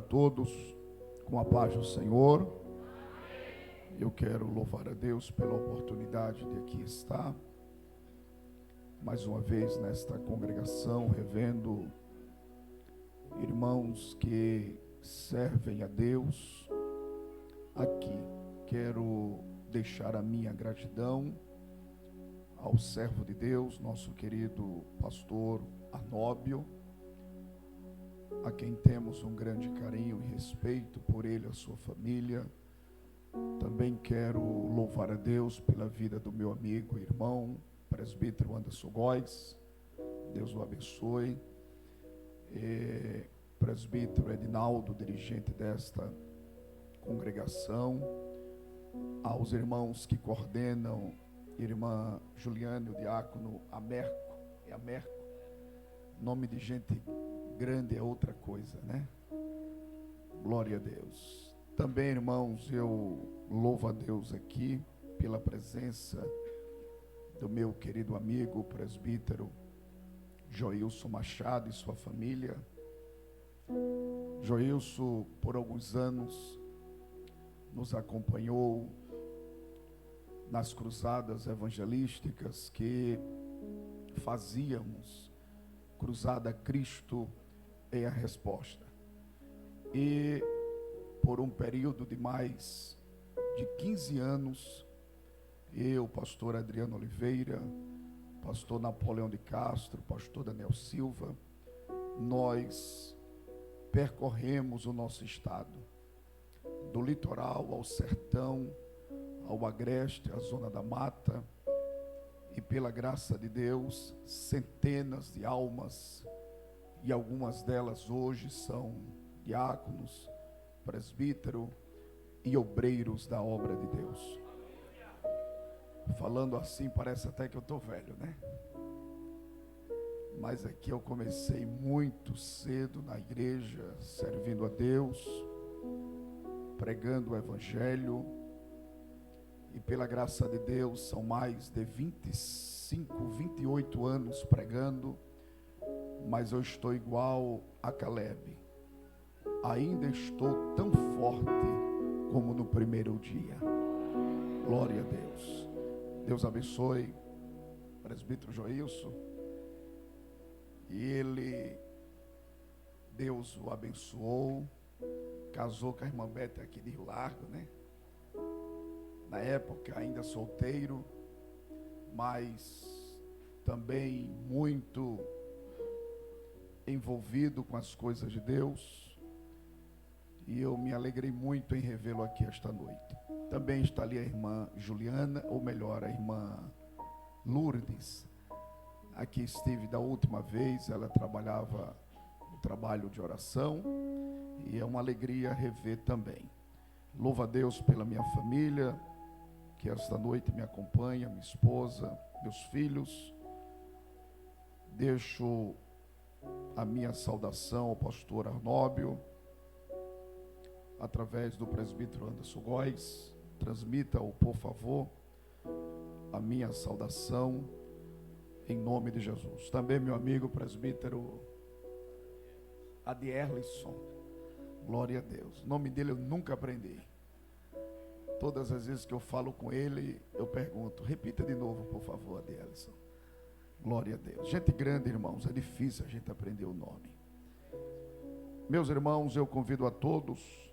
todos com a paz do Senhor. Eu quero louvar a Deus pela oportunidade de aqui estar mais uma vez nesta congregação, revendo irmãos que servem a Deus aqui. Quero deixar a minha gratidão ao servo de Deus, nosso querido pastor Arnóbio, a quem temos um grande carinho e respeito por ele e a sua família. Também quero louvar a Deus pela vida do meu amigo e irmão, presbítero Anderson Góes. Deus o abençoe. Presbítero Edinaldo, dirigente desta congregação. Aos irmãos que coordenam, irmã Juliane, o diácono Amerco. É Amerco? Nome de gente grande é outra coisa, né? Glória a Deus. Também, irmãos, eu louvo a Deus aqui pela presença do meu querido amigo, o presbítero Joilson Machado e sua família. Joilson, por alguns anos, nos acompanhou nas cruzadas evangelísticas que fazíamos. Cruzada Cristo é a resposta. E por um período de mais de 15 anos, eu, pastor Adriano Oliveira, pastor Napoleão de Castro, pastor Daniel Silva, nós percorremos o nosso estado, do litoral ao sertão, ao agreste, à zona da mata, e pela graça de Deus, centenas de almas, e algumas delas hoje são diáconos, presbítero e obreiros da obra de Deus. Falando assim parece até que eu estou velho, né? Mas aqui eu comecei muito cedo na igreja, servindo a Deus, pregando o evangelho, e pela graça de Deus são mais de 25, 28 anos pregando, mas eu estou igual a Caleb. Ainda estou tão forte como no primeiro dia. Glória a Deus. Deus abençoe o presbítero Joilson. E Deus o abençoou, casou com a irmã Bete aqui de Rio Largo, né? Na época ainda solteiro, mas também muito envolvido com as coisas de Deus. E eu me alegrei muito em revê-lo aqui esta noite. Também está ali a irmã Juliana, ou melhor, a irmã Lourdes. Aqui estive da última vez, ela trabalhava no trabalho de oração, e é uma alegria rever também. Louvo a Deus pela minha família, que esta noite me acompanha, minha esposa, meus filhos. Deixo a minha saudação ao pastor Arnóbio, através do presbítero Anderson Góes. Transmita-o, por favor, a minha saudação, em nome de Jesus. Também meu amigo presbítero Adierlisson. Glória a Deus. O nome dele eu nunca aprendi. Todas as vezes que eu falo com ele, eu pergunto, repita de novo, por favor, Adierlisson. Glória a Deus. Gente grande, irmãos, é difícil a gente aprender o nome. Meus irmãos, eu convido a todos.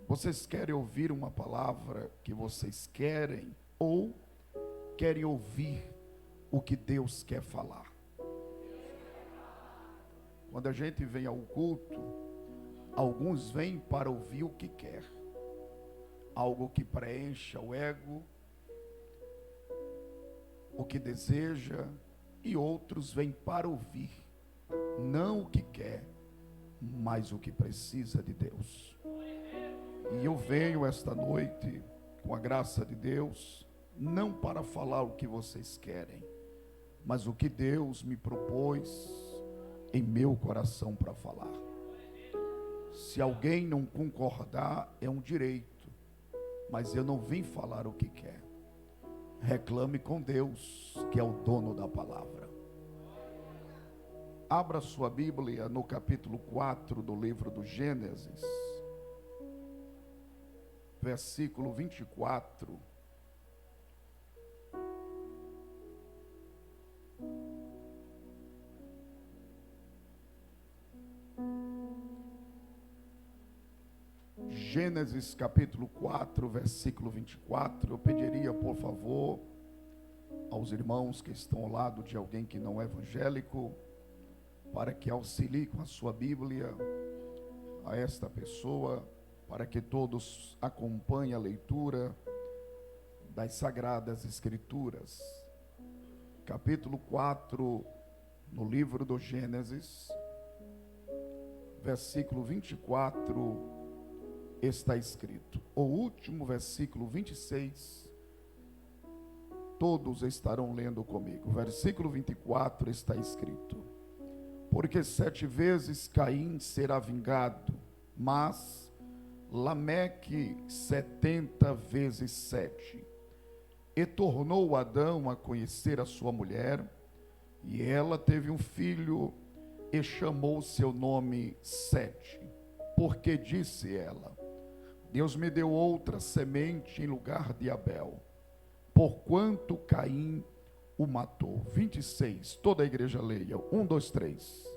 Vocês querem ouvir uma palavra que vocês querem, ou querem ouvir o que Deus quer falar? Quando a gente vem ao culto, alguns vêm para ouvir o que quer, algo que preencha o ego, o que deseja, e outros vêm para ouvir, não o que quer, mas o que precisa de Deus. E eu venho esta noite, com a graça de Deus, não para falar o que vocês querem, mas o que Deus me propôs em meu coração para falar. Se alguém não concordar, é um direito, mas eu não vim falar o que quer. Reclame com Deus, que é o dono da palavra. Abra sua Bíblia no capítulo 4 do livro do Gênesis, versículo 24. Gênesis capítulo 4, versículo 24. Eu pediria, por favor, aos irmãos que estão ao lado de alguém que não é evangélico, para que auxilie com a sua Bíblia a esta pessoa, para que todos acompanhem a leitura das Sagradas Escrituras. Capítulo 4, no livro do Gênesis, versículo 24, está escrito. O último versículo 26, todos estarão lendo comigo. Versículo 24 está escrito: porque 7 vezes Caim será vingado, mas Lameque 70 vezes 7. E tornou Adão a conhecer a sua mulher, e ela teve um filho, e chamou seu nome Sete, porque disse ela: Deus me deu outra semente em lugar de Abel, porquanto Caim o matou. 26, toda a igreja leia. 1, 2, 3.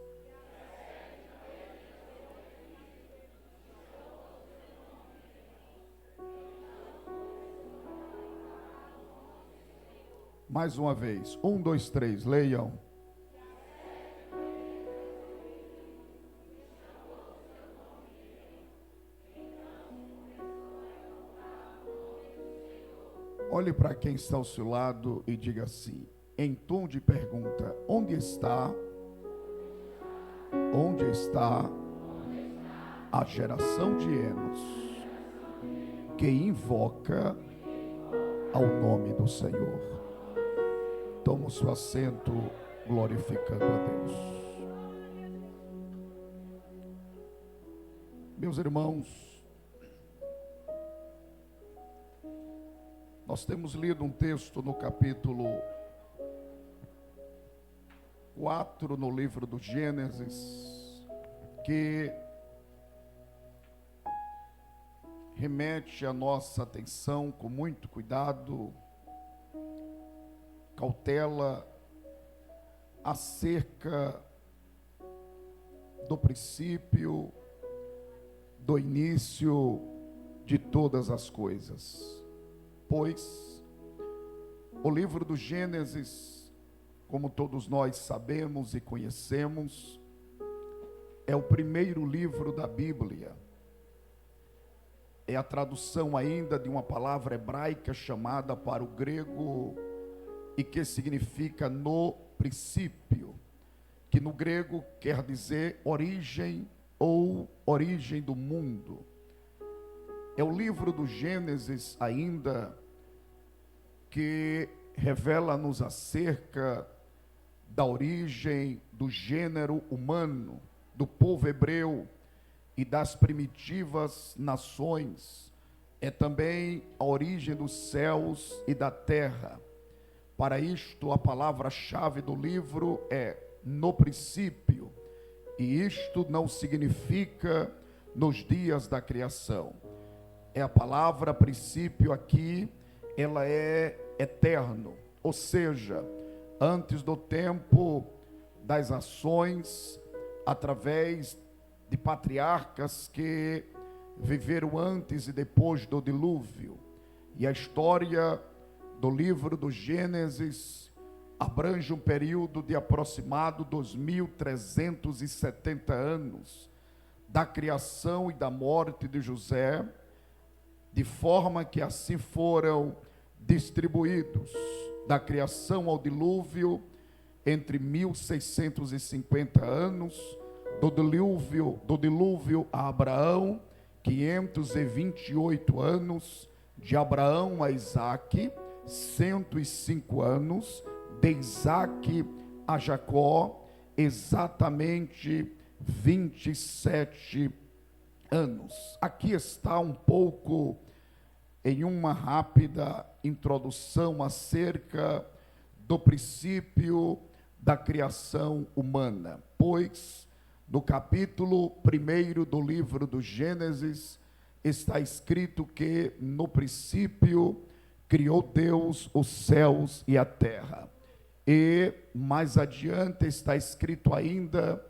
Mais uma vez. 1, 2, 3, leiam. Olhe para quem está ao seu lado e diga assim, em tom de pergunta: onde está a geração de Enos que invoca ao nome do Senhor? Toma o seu assento, glorificando a Deus. Meus irmãos, nós temos lido um texto no capítulo 4, no livro do Gênesis, que remete a nossa atenção com muito cuidado, cautela, acerca do princípio, do início de todas as coisas. Pois o livro do Gênesis, como todos nós sabemos e conhecemos, é o primeiro livro da Bíblia. É a tradução ainda de uma palavra hebraica chamada para o grego e que significa no princípio, que no grego quer dizer origem ou origem do mundo. É o livro do Gênesis ainda que revela-nos acerca da origem do gênero humano, do povo hebreu e das primitivas nações. É também a origem dos céus e da terra. Para isto, a palavra-chave do livro é no princípio, e isto não significa nos dias da criação. É a palavra princípio aqui, ela é eterno, ou seja, antes do tempo das ações, através de patriarcas que viveram antes e depois do dilúvio. E a história do livro do Gênesis abrange um período de aproximado 2.370 anos, da criação e da morte de José, de forma que assim foram distribuídos da criação ao dilúvio entre 1.650 anos, do dilúvio a Abraão 528 anos, de Abraão a Isaque 105 anos, de Isaque a Jacó exatamente 27 anos. Aqui está um pouco em uma rápida introdução acerca do princípio da criação humana. depois, no capítulo 1 do livro do Gênesis, está escrito que no princípio criou Deus os céus e a terra. E mais adiante está escrito ainda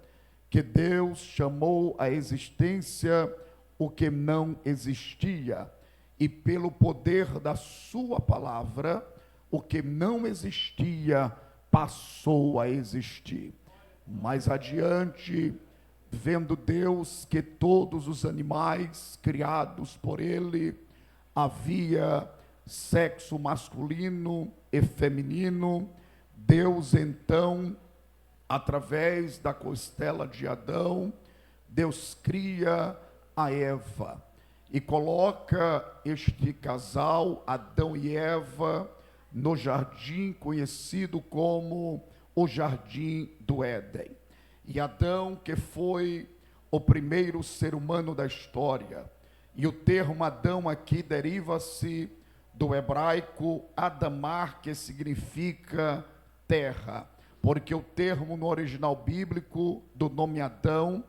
que Deus chamou à existência o que não existia, e pelo poder da sua palavra, o que não existia passou a existir. Mais adiante, vendo Deus que todos os animais criados por ele havia sexo masculino e feminino, Deus então, através da costela de Adão, Deus cria a Eva e coloca este casal, Adão e Eva, no jardim conhecido como o Jardim do Éden. E Adão, que foi o primeiro ser humano da história, e o termo Adão aqui deriva-se do hebraico Adamar, que significa terra, porque o termo no original bíblico do nome Adão,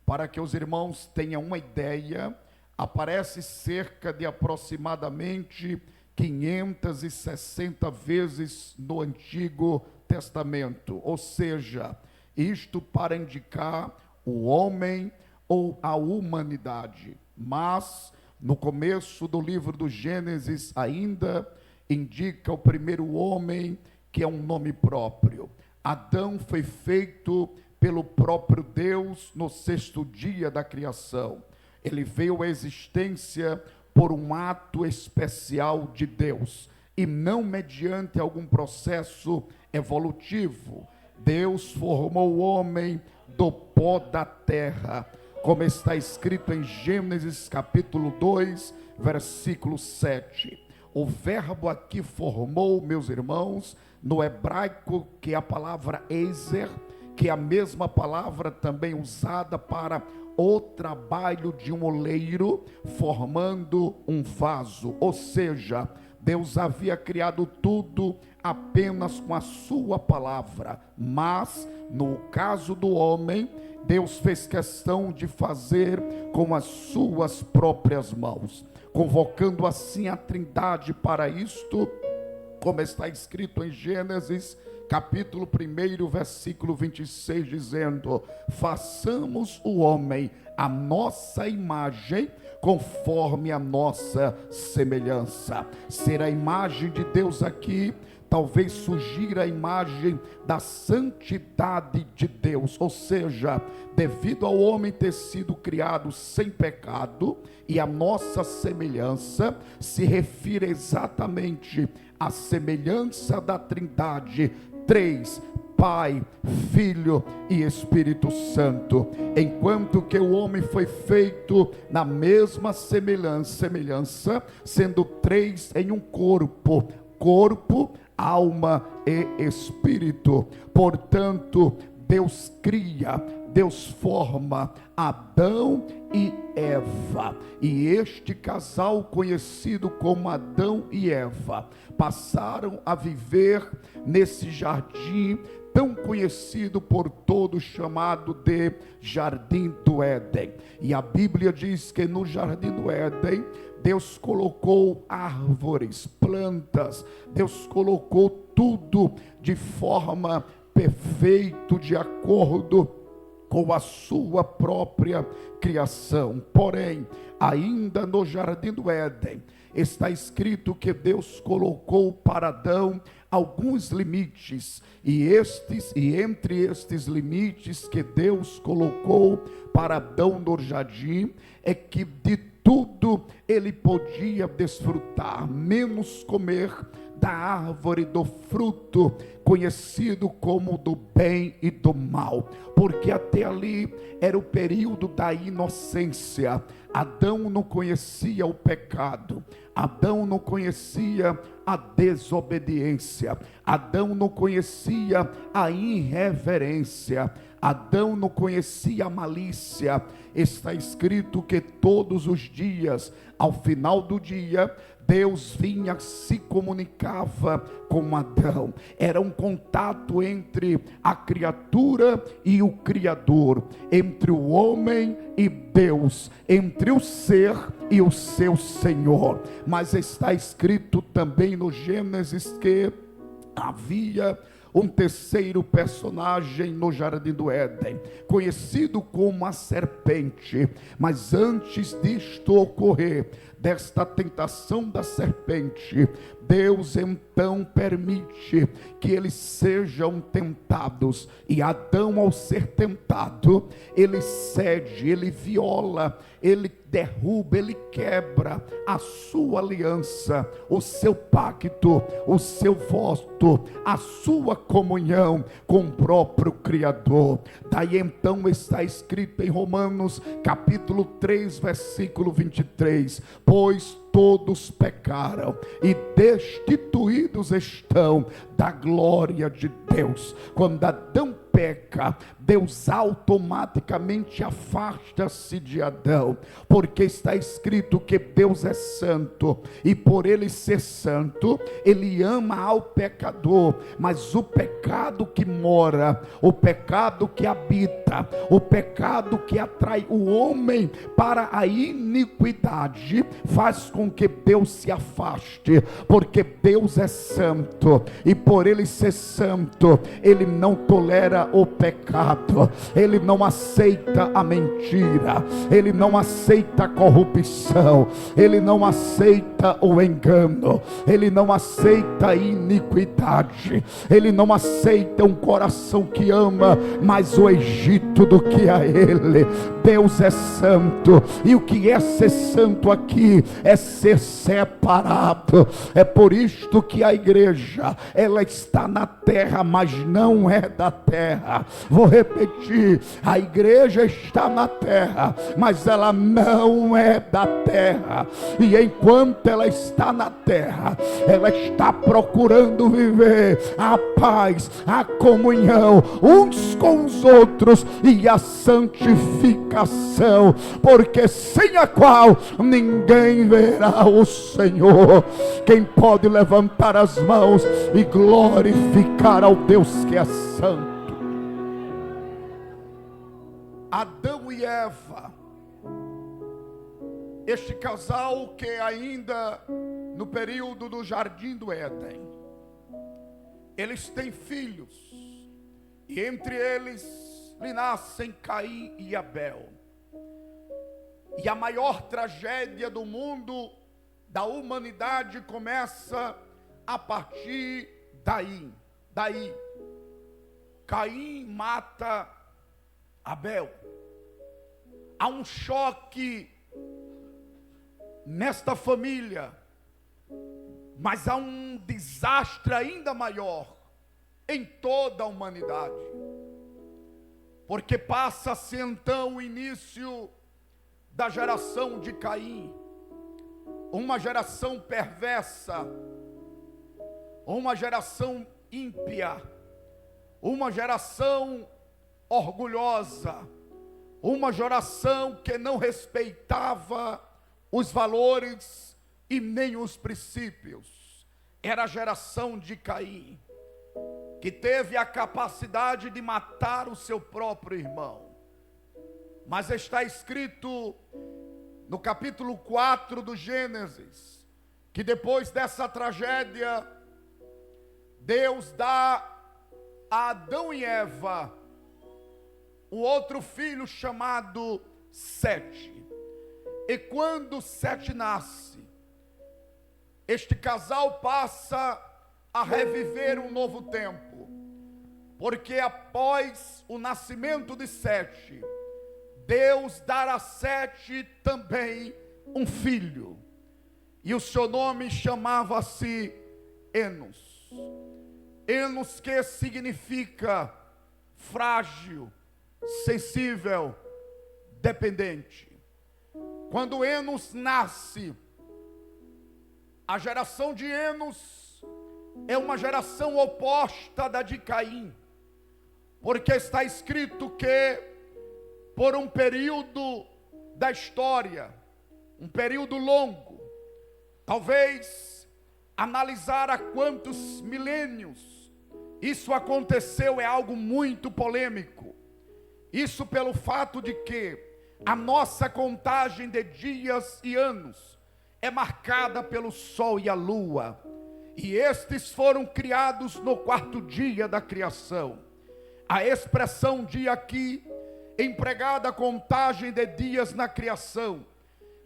para que os irmãos tenham uma ideia, aparece cerca de aproximadamente 560 vezes no Antigo Testamento, ou seja, isto para indicar o homem ou a humanidade. Mas no começo do livro do Gênesis ainda indica o primeiro homem, que é um nome próprio. Adão foi feito pelo próprio Deus no sexto dia da criação. Ele veio à existência por um ato especial de Deus, e não mediante algum processo evolutivo. Deus formou o homem do pó da terra, como está escrito em Gênesis capítulo 2, versículo 7. O verbo aqui formou, meus irmãos, no hebraico, que é a palavra ezer, que é a mesma palavra também usada para o trabalho de um oleiro formando um vaso, ou seja, Deus havia criado tudo apenas com a sua palavra, mas no caso do homem, Deus fez questão de fazer com as suas próprias mãos, convocando assim a Trindade para isto, como está escrito em Gênesis capítulo 1, versículo 26, dizendo: façamos o homem a nossa imagem, conforme a nossa semelhança. Ser a imagem de Deus aqui, talvez surgir a imagem da santidade de Deus, ou seja, devido ao homem ter sido criado sem pecado, e a nossa semelhança se refere exatamente à semelhança da Trindade, três: Pai, Filho e Espírito Santo. Enquanto que o homem foi feito na mesma semelhança, sendo três em um corpo, alma e espírito. Portanto, Deus cria, Deus forma Adão e Eva, e este casal, conhecido como Adão e Eva, passaram a viver nesse jardim tão conhecido por todos, chamado de Jardim do Éden. E a Bíblia diz que no Jardim do Éden, Deus colocou árvores, plantas, Deus colocou tudo de forma perfeita, de acordo com a sua própria criação. Porém, ainda no Jardim do Éden, está escrito que Deus colocou para Adão alguns limites, e entre estes limites que Deus colocou para Adão no jardim, é que de tudo ele podia desfrutar, menos comer da árvore do fruto, conhecido como do bem e do mal, porque até ali era o período da inocência. Adão não conhecia o pecado, Adão não conhecia a desobediência, Adão não conhecia a irreverência, Adão não conhecia a malícia. Está escrito que todos os dias, ao final do dia, Deus vinha, se comunicava com Adão. Era um contato entre a criatura e o Criador, entre o homem e Deus, entre o ser e o seu Senhor. Mas está escrito também no Gênesis que havia um terceiro personagem no Jardim do Éden, conhecido como a serpente. Mas antes disto ocorrer, desta tentação da serpente, Deus então permite que eles sejam tentados. E Adão, ao ser tentado, ele cede, ele viola, ele derruba, ele quebra a sua aliança, o seu pacto, o seu voto, a sua comunhão com o próprio Criador. Daí então está escrito em Romanos capítulo 3, versículo 23: pois todos pecaram e destituídos estão da glória de Deus. Quando Adão peca, Deus automaticamente afasta-se de Adão, porque está escrito que Deus é santo, e por ele ser santo, ele ama ao pecador. Mas o pecado que mora, o pecado que habita, o pecado que atrai o homem para a iniquidade, faz com que Deus se afaste, porque Deus é santo, e por ele ser santo, ele não tolera o pecado, ele não aceita a mentira, ele não aceita a corrupção, ele não aceita o engano, ele não aceita a iniquidade, ele não aceita um coração que ama mais o Egito do que a ele. Deus é santo, e o que é ser santo aqui é ser separado. É por isto que a igreja, ela está na terra, mas não é da terra. Vou repetir: a igreja está na terra, mas ela não é da terra. E enquanto ela está na terra, ela está procurando viver a paz, a comunhão uns com os outros e a santificação, porque sem a qual ninguém verá o Senhor. Quem pode levantar as mãos e glorificar ao Deus que é santo? Adão e Eva, este casal que ainda no período do Jardim do Éden, eles têm filhos, e entre eles lhe nascem Caim e Abel. E a maior tragédia do mundo, da humanidade, começa a partir daí. Caim mata Abel. Há um choque nesta família, mas há um desastre ainda maior em toda a humanidade, porque passa-se então o início da geração de Caim, uma geração perversa, uma geração ímpia, uma geração orgulhosa, uma geração que não respeitava os valores e nem os princípios. Era a geração de Caim, que teve a capacidade de matar o seu próprio irmão. Mas está escrito no capítulo 4 do Gênesis, que depois dessa tragédia, Deus dá a Adão e Eva um outro filho chamado Sete. E quando Sete nasce, este casal passa a reviver um novo tempo, porque após o nascimento de Sete, Deus dará a Sete também um filho, e o seu nome chamava-se Enos. Enos, que significa frágil, sensível, dependente. Quando Enos nasce, a geração de Enos é uma geração oposta da de Caim, porque está escrito que por um período da história, um período longo, Talvez analisar há quantos milênios isso aconteceu é algo muito polêmico. Isso pelo fato de que a nossa contagem de dias e anos é marcada pelo sol e a lua. E estes foram criados no 4º dia da criação. A expressão dia aqui, empregada a contagem de dias na criação,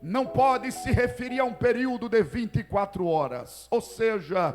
não pode se referir a um período de 24 horas. Ou seja,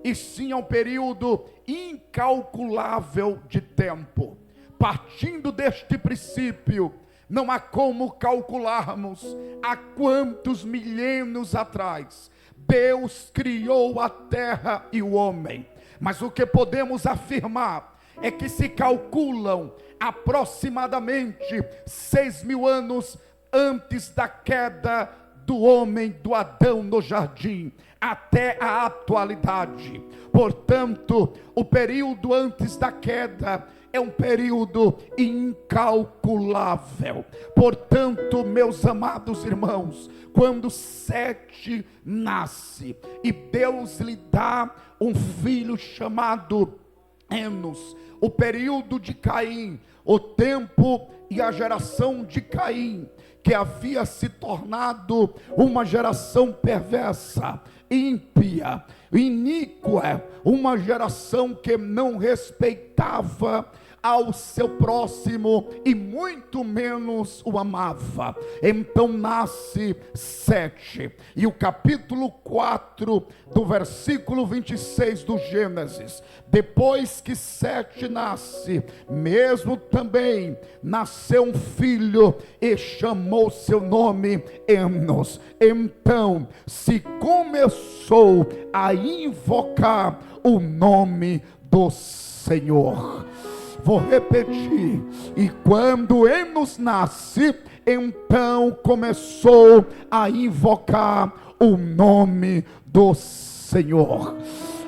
e sim a um período incalculável de tempo. Partindo deste princípio, não há como calcularmos há quantos milênios atrás Deus criou a terra e o homem. Mas o que podemos afirmar é que se calculam aproximadamente 6.000 anos antes da queda do homem, do Adão no jardim, até a atualidade. Portanto, o período antes da queda é um período incalculável. Portanto, meus amados irmãos, quando Sete nasce e Deus lhe dá um filho chamado Enos, o período de Caim, o tempo e a geração de Caim, que havia se tornado uma geração perversa, ímpia, iníqua, uma geração que não respeitava ao seu próximo e muito menos o amava. Então nasce Sete, e o capítulo 4 do versículo 26 do Gênesis: depois que Sete nasce, mesmo também nasceu um filho e chamou seu nome Enos. Então se começou a invocar o nome do Senhor. Vou repetir: e quando Enos nasce, então começou a invocar o nome do Senhor.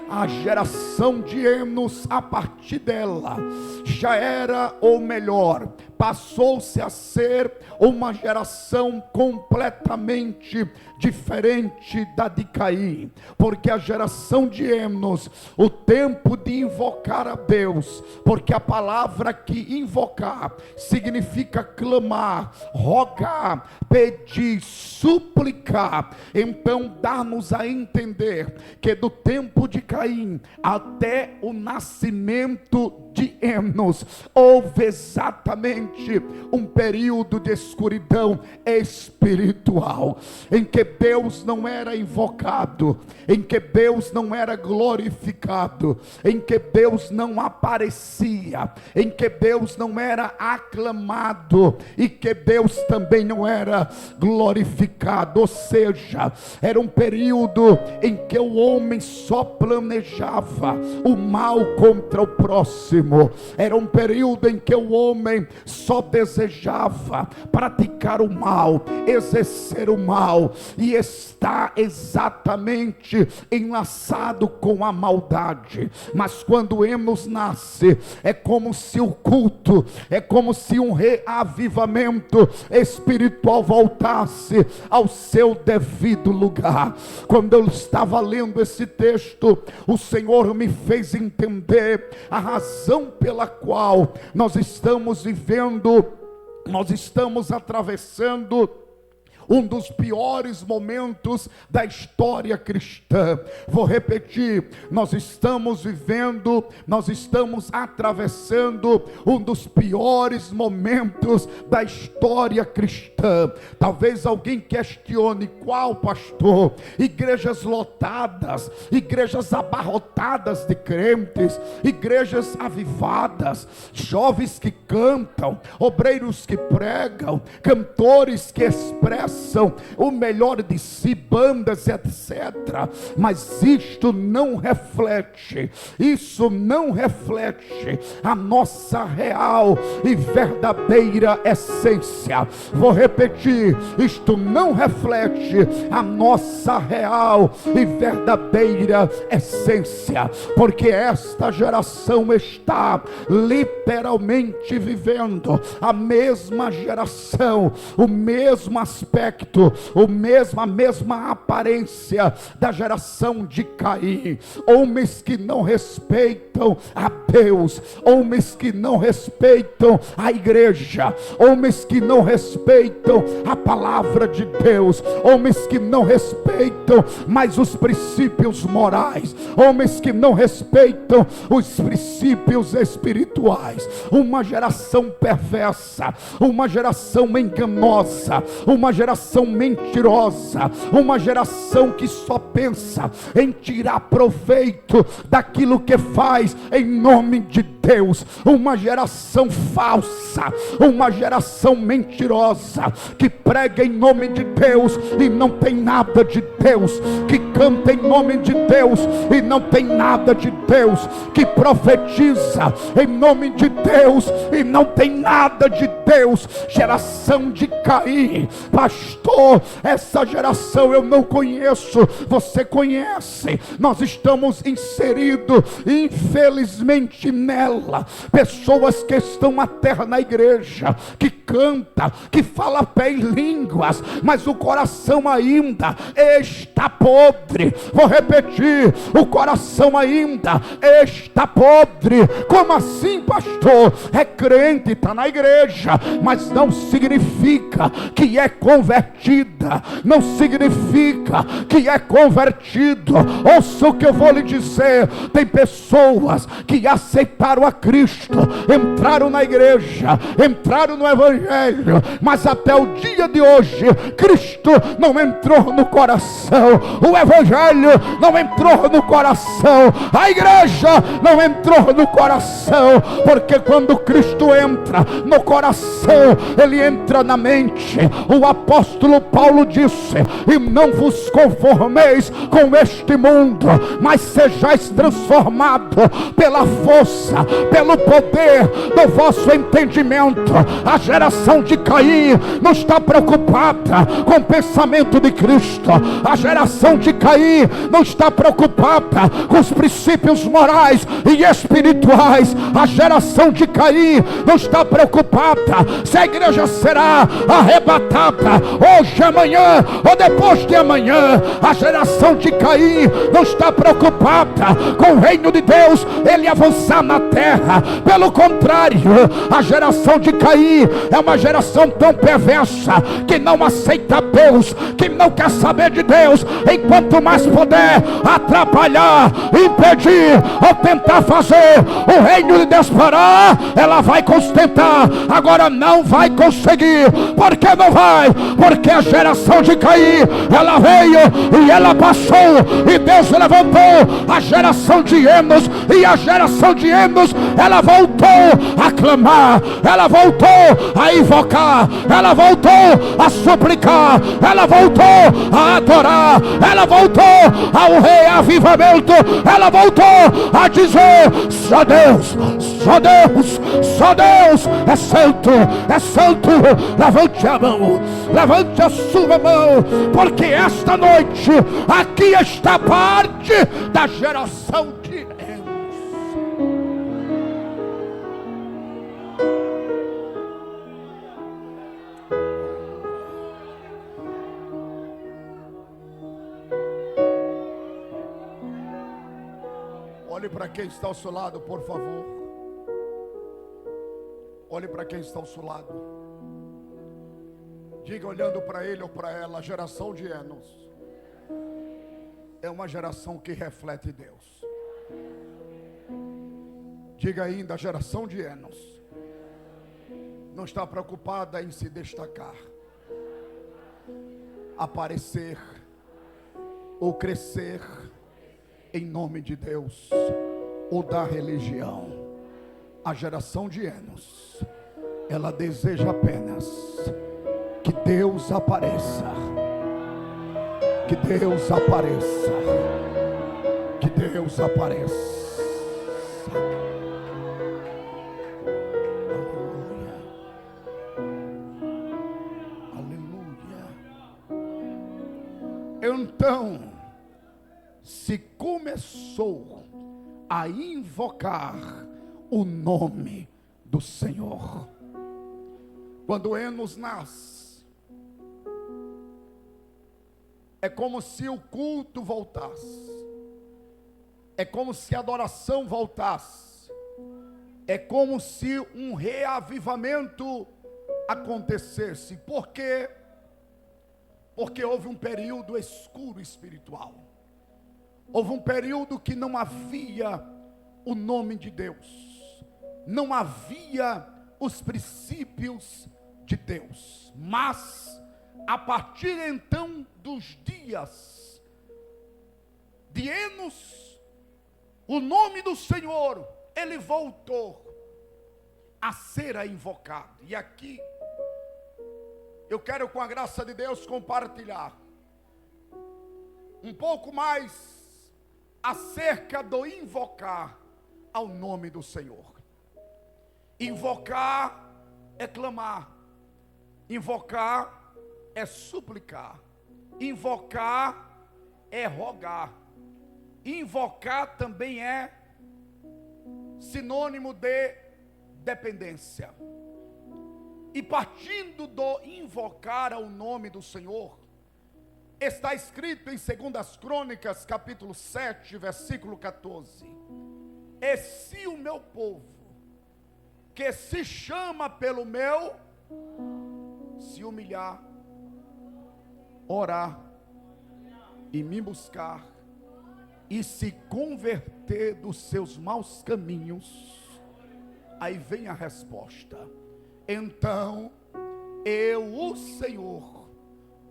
A geração de Enos, a partir dela, já era, ou melhor, passou-se a ser uma geração completamente diferente da de Caim, porque a geração de Enos, o tempo de invocar a Deus, porque a palavra que invocar significa clamar, rogar, pedir, suplicar. Então dá-nos a entender que do tempo de Caim até o nascimento de Enos houve exatamente um período de escuridão espiritual, em que Deus não era invocado, em que Deus não era glorificado, em que Deus não aparecia, em que Deus não era aclamado e que Deus também não era glorificado. Ou seja, era um período em que o homem só planejava o mal contra o próximo. Era um período em que o homem só desejava praticar o mal, exercer o mal, e está exatamente enlaçado com a maldade. Mas quando Enos nasce, é como se o culto, é como se um reavivamento espiritual voltasse ao seu devido lugar. Quando eu estava lendo esse texto, o Senhor me fez entender a razão pela qual nós estamos vivendo, nós estamos atravessando um dos piores momentos da história cristã. Vou repetir: nós estamos vivendo, nós estamos atravessando um dos piores momentos da história cristã. Talvez alguém questione: qual, pastor? Igrejas lotadas, igrejas abarrotadas de crentes, igrejas avivadas, jovens que cantam, obreiros que pregam, cantores que expressam o melhor de si, bandas, etc. Mas isto não reflete a nossa real e verdadeira essência. Vou repetir: isto não reflete a nossa real e verdadeira essência, porque esta geração está literalmente vivendo a mesma geração, o mesmo aspecto aspecto, a mesma aparência da geração de Caim. Homens que não respeitam a Deus, homens que não respeitam a igreja, homens que não respeitam a palavra de Deus, homens que não respeitam mais os princípios morais, homens que não respeitam os princípios espirituais. Uma geração perversa, uma geração enganosa, uma geração mentirosa, uma geração que só pensa em tirar proveito daquilo que faz em nome de Deus. Uma geração falsa, uma geração mentirosa, que prega em nome de Deus e não tem nada de Deus, que canta em nome de Deus e não tem nada de Deus, que profetiza em nome de Deus e não tem nada de Deus. Geração de Caim. Pastor, essa geração eu não conheço, você conhece. Nós estamos inseridos infelizmente nela. Pessoas que estão à terra na igreja, que canta, que fala pé em línguas, mas o coração ainda está podre. Vou repetir, o coração ainda está podre. Como assim, pastor? É crente, está na igreja, mas não significa que é convertida, não significa que é convertido. Ouça o que eu vou lhe dizer. Tem pessoas que aceitaram a Cristo, entraram na igreja, entraram no evangelho, mas até o dia de hoje Cristo não entrou no coração, o evangelho não entrou no coração, a igreja não entrou no coração, porque quando Cristo entra no coração, ele entra na mente. O apóstolo Paulo disse: e não vos conformeis com este mundo, mas sejais transformado pela força, pelo poder do vosso entendimento. A geração de Caim não está preocupada com o pensamento de Cristo. A geração de Caim não está preocupada com os princípios morais e espirituais. A geração de Caim não está preocupada se a igreja será arrebatada hoje, amanhã ou depois de amanhã. A geração de Caim não está preocupada com o reino de Deus, ele avançar na terra. Pelo contrário, a geração de Caim é uma geração tão perversa, que não aceita Deus, que não quer saber de Deus. Enquanto mais puder atrapalhar, impedir ou tentar fazer o reino de Deus parar, ela vai tentar. Agora não vai conseguir. Por que não vai? Porque a geração de Caim, ela veio e ela passou, e Deus levantou a geração de Enos, e a geração de Enos, ela voltou a clamar, ela voltou a invocar, ela voltou a suplicar, ela voltou a adorar, ela voltou ao reavivamento, ela voltou a dizer: só Deus, só Deus, só Deus é santo, é santo. Levante a mão, levante a sua mão, porque esta noite aqui está parte da geração de Enos. Olhe para quem está ao seu lado, por favor. Olhe para quem está ao seu lado. Diga, olhando para ele ou para ela: a geração de Enos é uma geração que reflete Deus. Diga ainda: a geração de Enos não está preocupada em se destacar, aparecer ou crescer em nome de Deus ou da religião. A geração de Enos, ela deseja apenas que Deus apareça, que Deus apareça, que Deus apareça. Aleluia, aleluia. Então se começou a invocar o nome do Senhor. Quando Enos nasce, é como se o culto voltasse, é como se a adoração voltasse, é como se um reavivamento acontecesse. Por quê? Porque houve um período escuro espiritual, houve um período que não havia o nome de Deus, não havia os princípios de Deus. Mas a partir então dos dias de Enos, o nome do Senhor, ele voltou a ser invocado. E aqui eu quero, com a graça de Deus, compartilhar um pouco mais acerca do invocar ao nome do Senhor. Invocar é clamar, invocar é suplicar, invocar é rogar, invocar também é sinônimo de dependência. E partindo do invocar ao nome do Senhor, está escrito em 2 Crônicas, capítulo 7, versículo 14: e se o meu povo, que se chama pelo meu, se humilhar, orar e me buscar, e se converter dos seus maus caminhos, aí vem a resposta: então eu, o Senhor,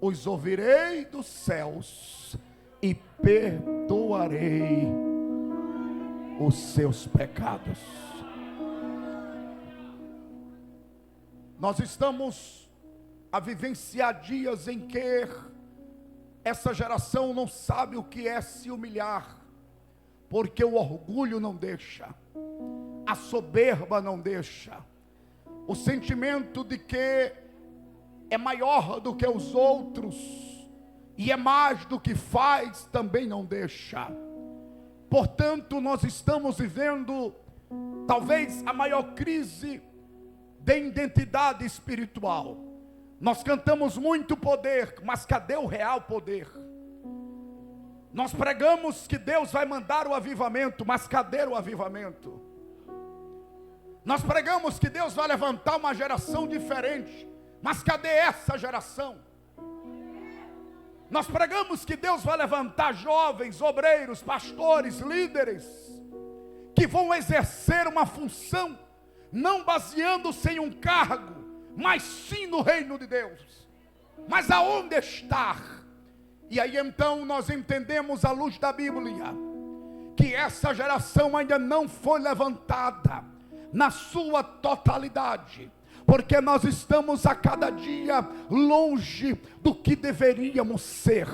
os ouvirei dos céus e perdoarei os seus pecados. Nós estamos a vivenciar dias em que essa geração não sabe o que é se humilhar, porque o orgulho não deixa, a soberba não deixa, o sentimento de que é maior do que os outros e é mais do que faz também não deixa. Portanto, nós estamos vivendo talvez a maior crise de identidade espiritual. Nós cantamos muito poder, mas cadê o real poder? Nós pregamos que Deus vai mandar o avivamento, mas cadê o avivamento? Nós pregamos que Deus vai levantar uma geração diferente, mas cadê essa geração? Nós pregamos que Deus vai levantar jovens, obreiros, pastores, líderes, que vão exercer uma função, não baseando-se em um cargo, mas sim no reino de Deus. Mas aonde estar? E aí então nós entendemos à luz da Bíblia, que essa geração ainda não foi levantada na sua totalidade, porque nós estamos a cada dia longe do que deveríamos ser.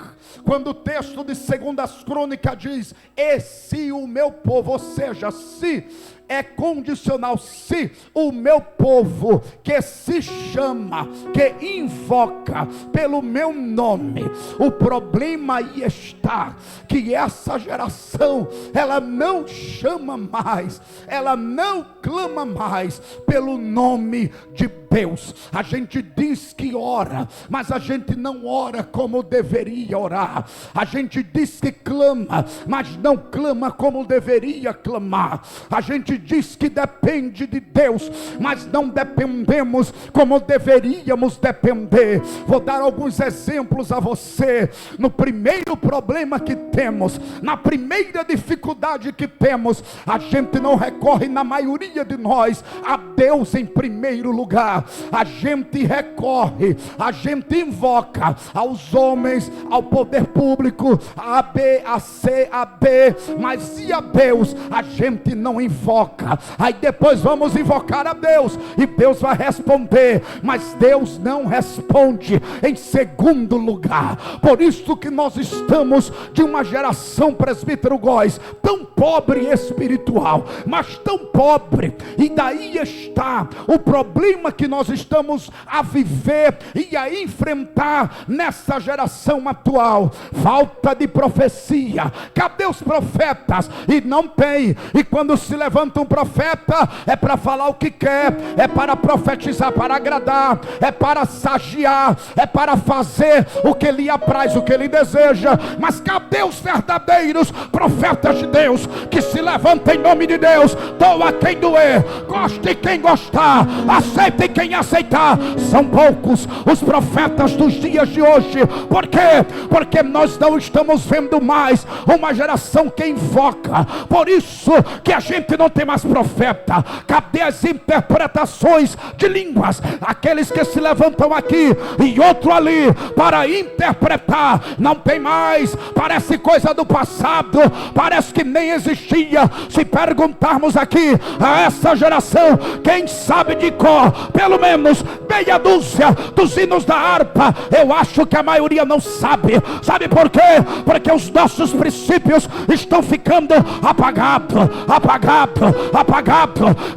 Quando o texto de 2 Crônicas diz: e se o meu povo, ou seja, se é condicional, se o meu povo que se chama, que invoca pelo meu nome. O problema aí está, que essa geração, ela não chama mais, ela não clama mais pelo nome de Deus. A gente diz que ora, mas a gente não ora como deveria orar. A gente diz que clama, mas não clama como deveria clamar. A gente diz que depende de Deus, mas não dependemos como deveríamos depender. Vou dar alguns exemplos a você. No primeiro problema que temos, na primeira dificuldade que temos, a gente não recorre, na maioria de nós, a Deus em primeiro lugar. A gente recorre, a gente invoca aos homens, ao poder público, a B, a C, a D, mas e a Deus? A gente não invoca. Aí depois vamos invocar a Deus, e Deus vai responder, mas Deus não responde em segundo lugar. Por isso que nós estamos de uma geração, presbítero Góes, tão pobre espiritual, mas tão pobre, e daí está o problema que nós estamos a viver e a enfrentar nessa geração atual. Falta de profecia. Cadê os profetas? E não tem. E quando se levanta um profeta, é para falar o que quer, é para profetizar, para agradar, é para sagiar, é para fazer o que lhe apraz, o que ele deseja. Mas cadê os verdadeiros profetas de Deus, que se levantam em nome de Deus? Doa quem doer, goste quem gostar, aceite quem aceitar. São poucos os profetas dos dias de hoje. Por quê? Porque nós não estamos vendo mais uma geração que invoca. Por isso que a gente não tem mais profeta. Cadê as interpretações de línguas? Aqueles que se levantam aqui e outro ali para interpretar. Não tem mais. Parece coisa do passado, parece que nem existia. Se perguntarmos aqui a essa geração, quem sabe de cor pelo menos meia dúzia dos hinos da harpa, eu acho que a maioria não sabe. Sabe por quê? Porque os nossos princípios estão ficando apagados.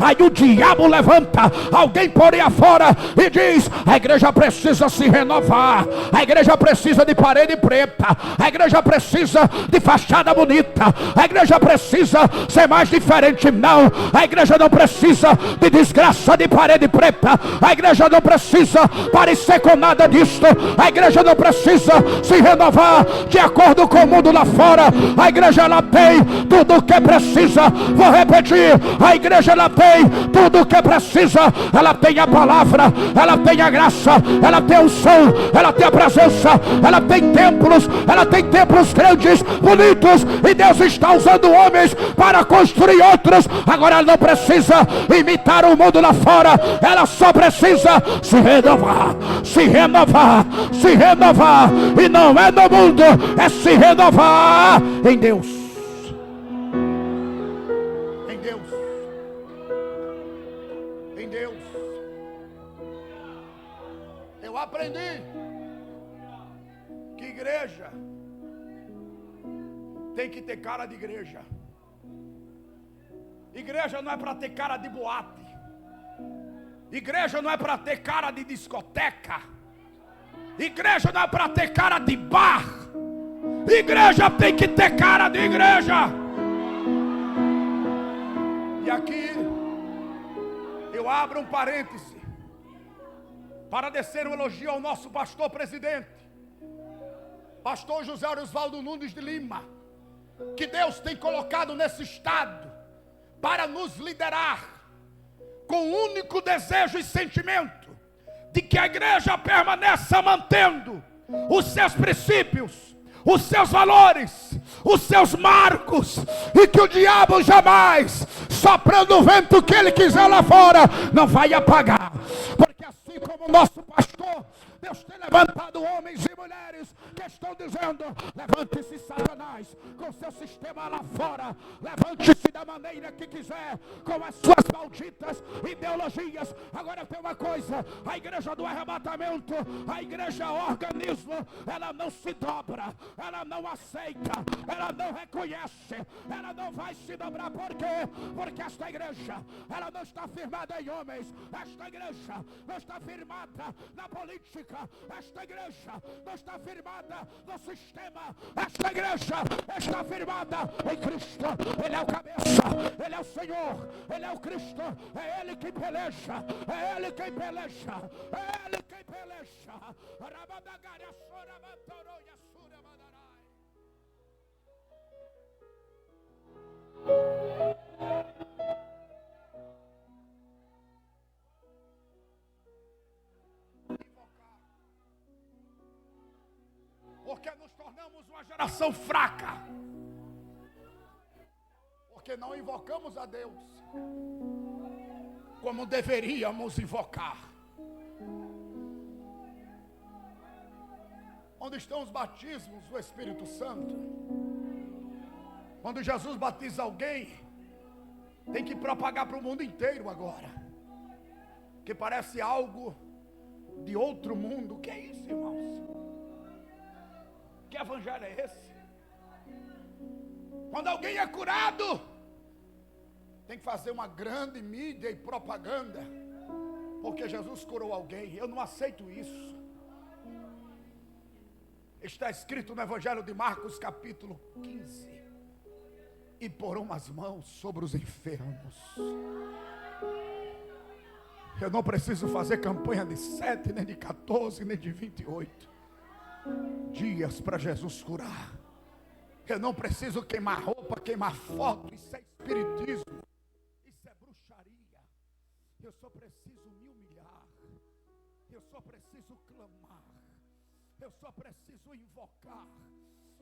Aí o diabo levanta alguém por aí afora e diz: a igreja precisa se renovar, a igreja precisa de parede preta, a igreja precisa de fachada bonita, a igreja precisa ser mais diferente. Não, a igreja não precisa de desgraça de parede preta, a igreja não precisa parecer com nada disto, a igreja não precisa se renovar de acordo com o mundo lá fora. A igreja ela tem tudo o que precisa. Vou repetir: a igreja ela tem tudo o que precisa. Ela tem a palavra, ela tem a graça, ela tem o som, ela tem a presença, ela tem templos grandes, bonitos, e Deus está usando homens para construir outros. Agora ela não precisa imitar o mundo lá fora, ela só precisa se renovar, e não é no mundo, é se renovar em Deus. Eu aprendi que igreja tem que ter cara de igreja. Igreja não é para ter cara de boate. Igreja não é para ter cara de discoteca. Igreja não é para ter cara de bar. Igreja tem que ter cara de igreja. E aqui eu abro um parêntese para descer um elogio ao nosso pastor presidente, pastor José Osvaldo Nunes de Lima, que Deus tem colocado nesse estado para nos liderar, com o único desejo e sentimento de que a igreja permaneça mantendo os seus princípios, os seus valores, os seus marcos, e que o diabo jamais, soprando o vento que ele quiser lá fora, não vai apagar. Porque assim como o nosso pastor, Deus tem levantado homens e mulheres que estão dizendo: levante-se Satanás com seu sistema lá fora, levante-se da maneira que quiser, com as suas malditas ideologias. Agora tem uma coisa: a igreja do arrebatamento, a igreja organismo, ela não se dobra, ela não aceita, ela não reconhece, ela não vai se dobrar. Por quê? Porque esta igreja, ela não está firmada em homens, esta igreja não está firmada na política, esta igreja não está firmada no sistema, esta igreja está firmada em Cristo. Ele é o cabeça, Ele é o Senhor, Ele é o Cristo, é Ele quem peleja, é Ele quem peleja, é Ele quem peleja. Porque nos tornamos uma geração fraca, porque não invocamos a Deus como deveríamos invocar. Onde estão os batismos do Espírito Santo? Quando Jesus batiza alguém, tem que propagar para o mundo inteiro agora, que parece algo de outro mundo. O que é isso, irmãos? Que evangelho é esse? Quando alguém é curado, tem que fazer uma grande mídia e propaganda. porque Jesus curou alguém. Eu não aceito isso. Está escrito no Evangelho de Marcos, capítulo 15: e porão as mãos sobre os enfermos. Eu não preciso fazer campanha de 7, nem de 14, nem de 28 dias para Jesus curar. Eu não preciso queimar roupa, queimar foto. Isso é espiritismo, isso é bruxaria. Eu só preciso me humilhar, eu só preciso clamar, eu só preciso invocar.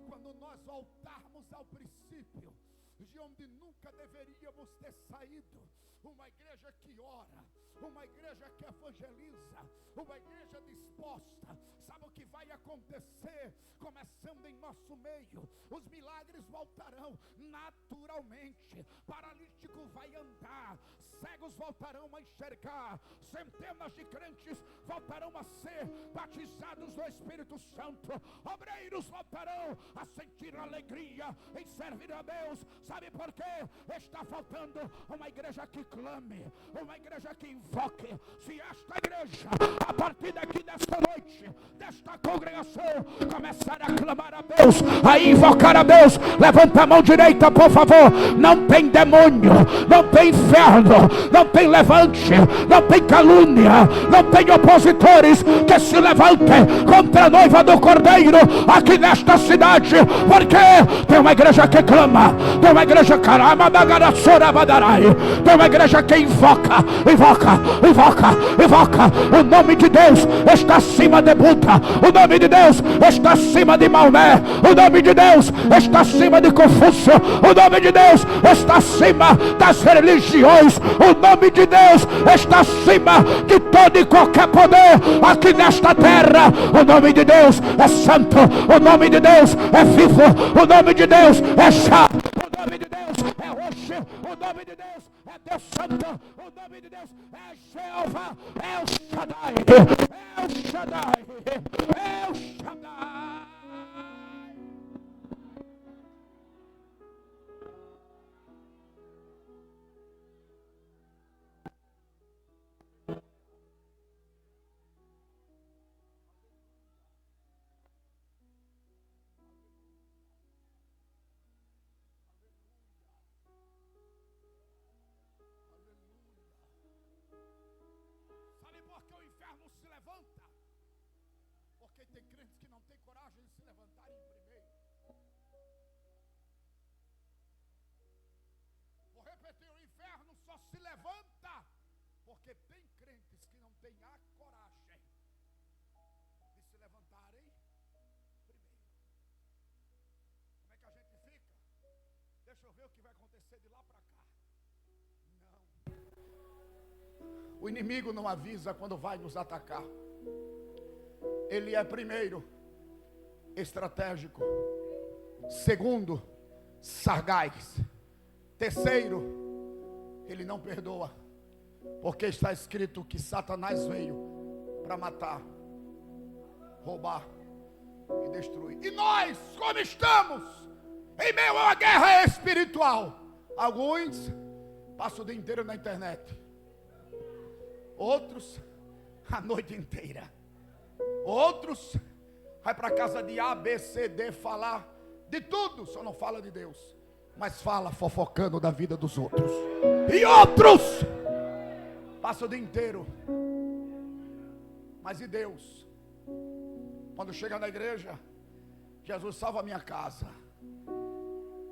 Quando nós voltarmos ao princípio, de onde nunca deveríamos ter saído, uma igreja que ora, uma igreja que evangeliza, uma igreja disposta. Sabe o que vai acontecer? Começando em nosso meio, os milagres voltarão naturalmente. Paralítico vai andar, cegos voltarão a enxergar, centenas de crentes voltarão a ser batizados no Espírito Santo, obreiros voltarão a sentir alegria em servir a Deus. Sabe por quê? Está faltando uma igreja que clame, uma igreja que invoque. Se esta igreja, a partir daqui desta noite, desta congregação, começar a clamar a Deus, a invocar a Deus, levanta a mão direita, por favor. Não tem demônio, não tem inferno, não tem levante, não tem calúnia, não tem opositores que se levantem contra a noiva do Cordeiro aqui nesta cidade, porque tem uma igreja que clama, tem uma igreja tem uma igreja que invoca. O nome de Deus está acima de Buda, o nome de Deus está acima de Maomé, o nome de Deus está acima de Confúcio, o nome de Deus está acima das religiões, o nome de Deus está acima de todo e qualquer poder aqui nesta terra. O nome de Deus é santo, o nome de Deus é vivo, o nome de Deus é chato, o nome de Deus é hoje, o nome de Deus é Deus Santo, o nome de Deus é Jeová, é o Shaddai, é o Shaddai, é o Shaddai. Tem crentes que não têm coragem de se levantarem primeiro. Vou repetir: o inferno só se levanta porque tem crentes que não têm a coragem de se levantarem primeiro. Como é que a gente fica? Deixa eu ver o que vai acontecer de lá para cá. Não. O inimigo não avisa quando vai nos atacar. Ele é, primeiro, estratégico. Segundo, sagaz. Terceiro, ele não perdoa. Porque está escrito que Satanás veio para matar, roubar e destruir. E nós, como estamos em meio a uma guerra espiritual, alguns passam o dia inteiro na internet, outros a noite inteira, outros vai para a casa de A, B, C, D falar de tudo, só não fala de Deus, mas fala fofocando da vida dos outros. E outros passam o dia inteiro, mas e Deus? Quando chega na igreja, Jesus salva a minha casa,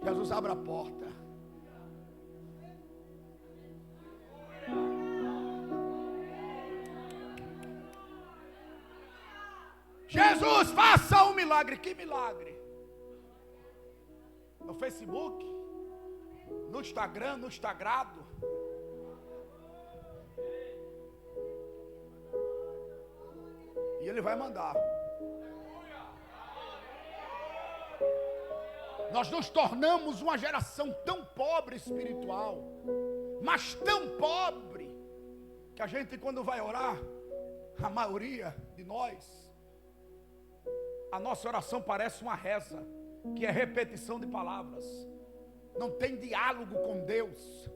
Jesus abre a porta, Jesus faça um milagre. Que milagre? No Facebook, no Instagram, no Instagrado. E Ele vai mandar. Nós nos tornamos uma geração tão pobre espiritual, mas tão pobre, que a gente, quando vai orar, a maioria de nós, a nossa oração parece uma reza, que é repetição de palavras. Não tem diálogo com Deus,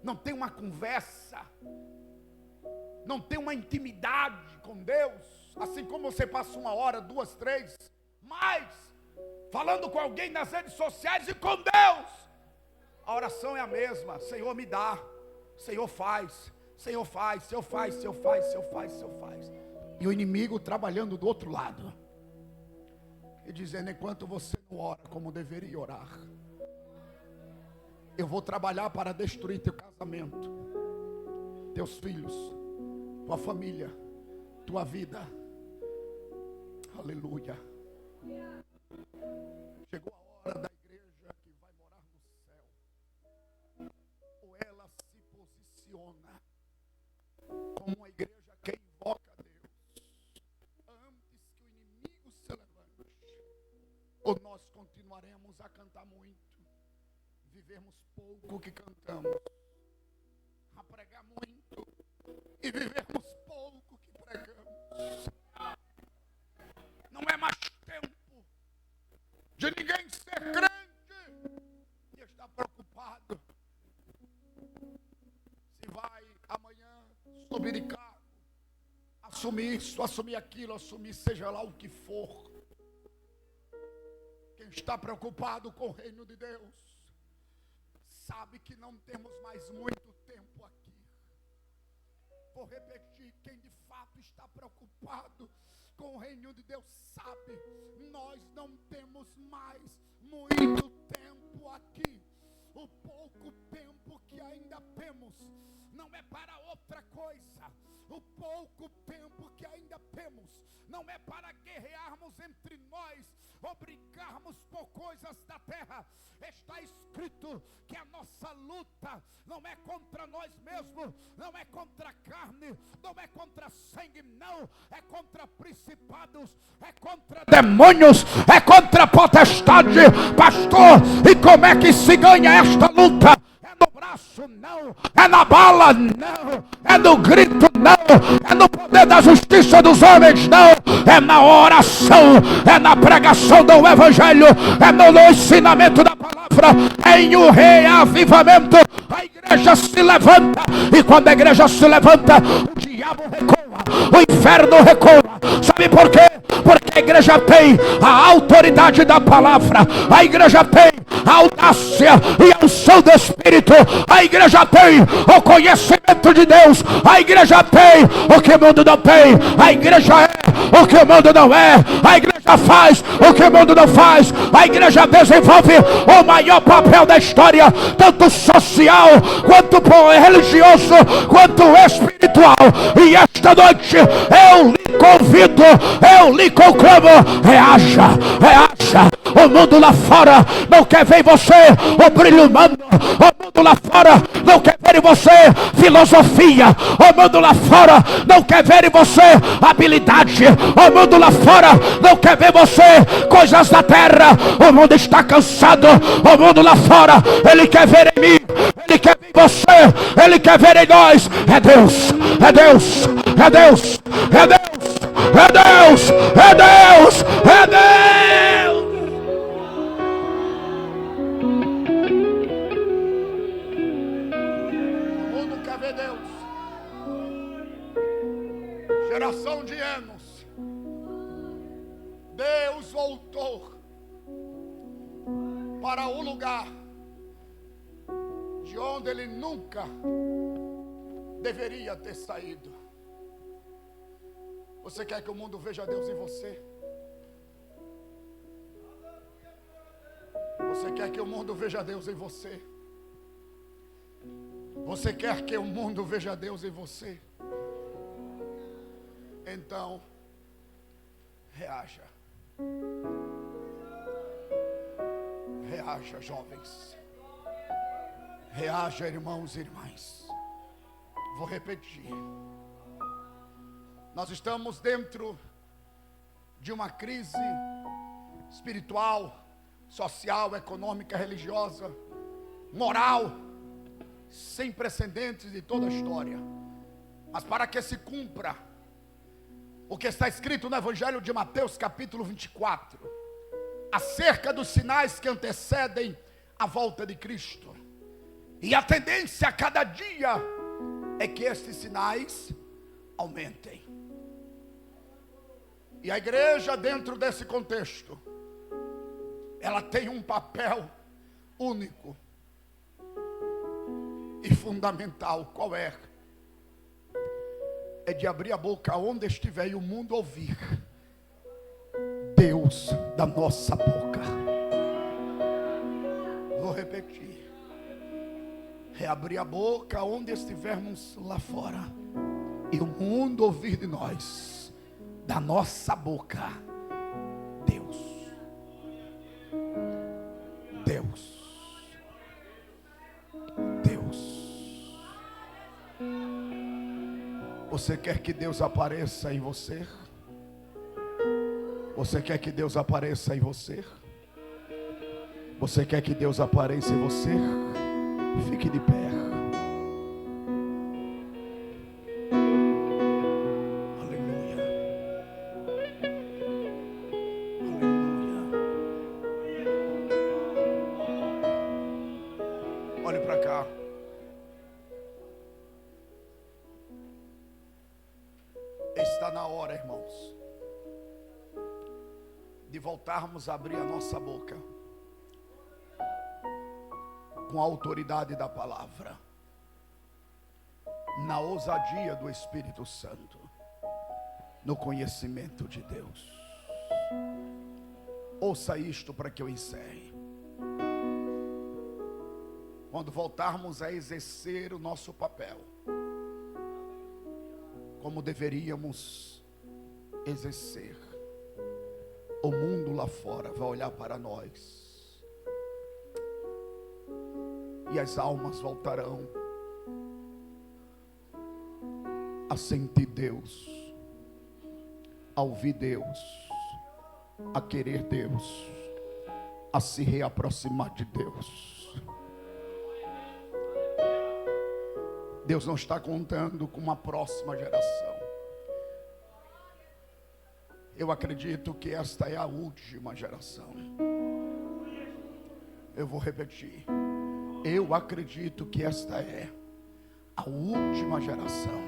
não tem uma conversa. não tem uma intimidade com Deus, assim como você passa 1 hora, 2, 3, mais falando com alguém nas redes sociais e com Deus, a oração é a mesma: Senhor, me dá, Senhor, faz, Senhor, faz, Senhor, faz, Senhor, faz, Senhor, faz, Senhor, faz. E o inimigo trabalhando do outro lado e dizendo: enquanto você não ora como deveria orar, eu vou trabalhar para destruir teu casamento, teus filhos, tua família, tua vida. Aleluia. Chegou a hora da igreja que vai morar no céu, ou ela se posiciona como uma igreja que invoca a Deus antes que o inimigo se levante, ou nós continuaremos a cantar muito, vivermos pouco que cantamos, a pregar muito e vivermos pouco que pregamos. Não é mais tempo de ninguém ser crente e estar preocupado se vai amanhã subir de carro, assumir isso, assumir aquilo, assumir seja lá o que for. Quem está preocupado com o reino de Deus sabe que não temos mais muito tempo aqui. Vou repetir: quem de fato está preocupado com o reino de Deus sabe, nós não temos mais muito tempo aqui. O pouco tempo que ainda temos não é para outra coisa. O pouco tempo que ainda temos não é para guerrearmos entre nós, ou brigarmos por coisas da terra. Está escrito que a nossa luta não é contra nós mesmos, não é contra a carne, não é contra sangue, não, é contra principados, é contra demônios, é contra potestade. Pastor, e como é que se ganha esta luta? É no braço, não. É na bala, não. É no grito, não. É no poder da justiça dos homens, não. É na oração, é na pregação do evangelho, é no ensinamento da palavra, é em um reavivamento. A igreja se levanta, e quando a igreja se levanta, o diabo recua, o inferno recua. Sabe por quê? Porque a igreja tem a autoridade da palavra, a igreja tem a audácia e a unção do Espírito, a igreja tem o conhecimento de Deus, a igreja tem o que o mundo não tem, a igreja é o que o mundo não é, a igreja faz o que o mundo não faz, a igreja desenvolve o maior papel da história, tanto social, quanto religioso, quanto espiritual. E esta noite eu lhe convido, eu lhe conclamo: reaja, reaja. O mundo lá fora não quer ver em você o brilho humano, o mundo lá fora não quer ver em você filosofia, o mundo lá fora não quer ver em você habilidade, o mundo lá fora não quer ver você coisas da terra. O mundo está cansado, o mundo lá fora, ele quer ver em mim, ele quer ver em você, ele quer ver em nós. É Deus, é Deus, é Deus, é Deus, é Deus, é Deus, é Deus. O mundo quer ver Deus. Geração de anos, Deus voltou para o lugar de onde ele nunca deveria ter saído. Você quer que o mundo veja Deus em você? Você quer que o mundo veja Deus em você? Você quer que o mundo veja Deus em você? Então, reaja. Reaja, jovens. Reaja, irmãos e irmãs. Vou repetir. Nós estamos dentro de uma crise espiritual, social, econômica, religiosa, moral, sem precedentes de toda a história. Mas para que se cumpra o que está escrito no Evangelho de Mateus, capítulo 24, acerca dos sinais que antecedem a volta de Cristo. E a tendência a cada dia é que estes sinais aumentem. E a igreja, dentro desse contexto, ela tem um papel único e fundamental. Qual é? É de abrir a boca onde estiver e o mundo ouvir Deus da nossa boca. Vou repetir. É abrir a boca onde estivermos lá fora e o mundo ouvir de nós, da nossa boca, Deus. Deus. Deus. Você quer que Deus apareça em você? Você quer que Deus apareça em você? Você quer que Deus apareça em você? Fique de pé. Aleluia. Aleluia. Olhe para cá. Está na hora, irmãos, de voltarmos a abrir a nossa boca com a autoridade da palavra, na ousadia do Espírito Santo, no conhecimento de Deus. Ouça isto para que eu encerre. Quando voltarmos a exercer o nosso papel, como deveríamos exercer, o mundo lá fora vai olhar para nós. E as almas voltarão a sentir Deus, a ouvir Deus, a querer Deus, a se reaproximar de Deus. Deus não está contando com uma próxima geração. Eu acredito que esta é a última geração. Eu vou repetir. Eu acredito que esta é a última geração.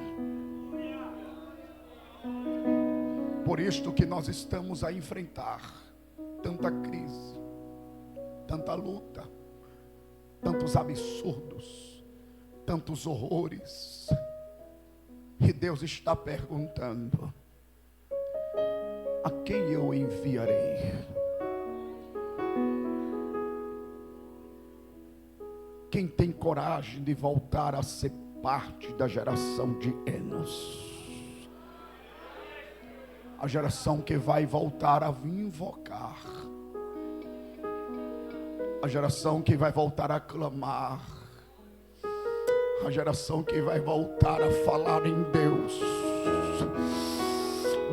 Por isto que nós estamos a enfrentar tanta crise, tanta luta, tantos absurdos, tantos horrores. E Deus está perguntando: a quem eu enviarei? Quem tem coragem de voltar a ser parte da geração de Enos? A geração que vai voltar a invocar. A geração que vai voltar a clamar. A geração que vai voltar a falar em Deus.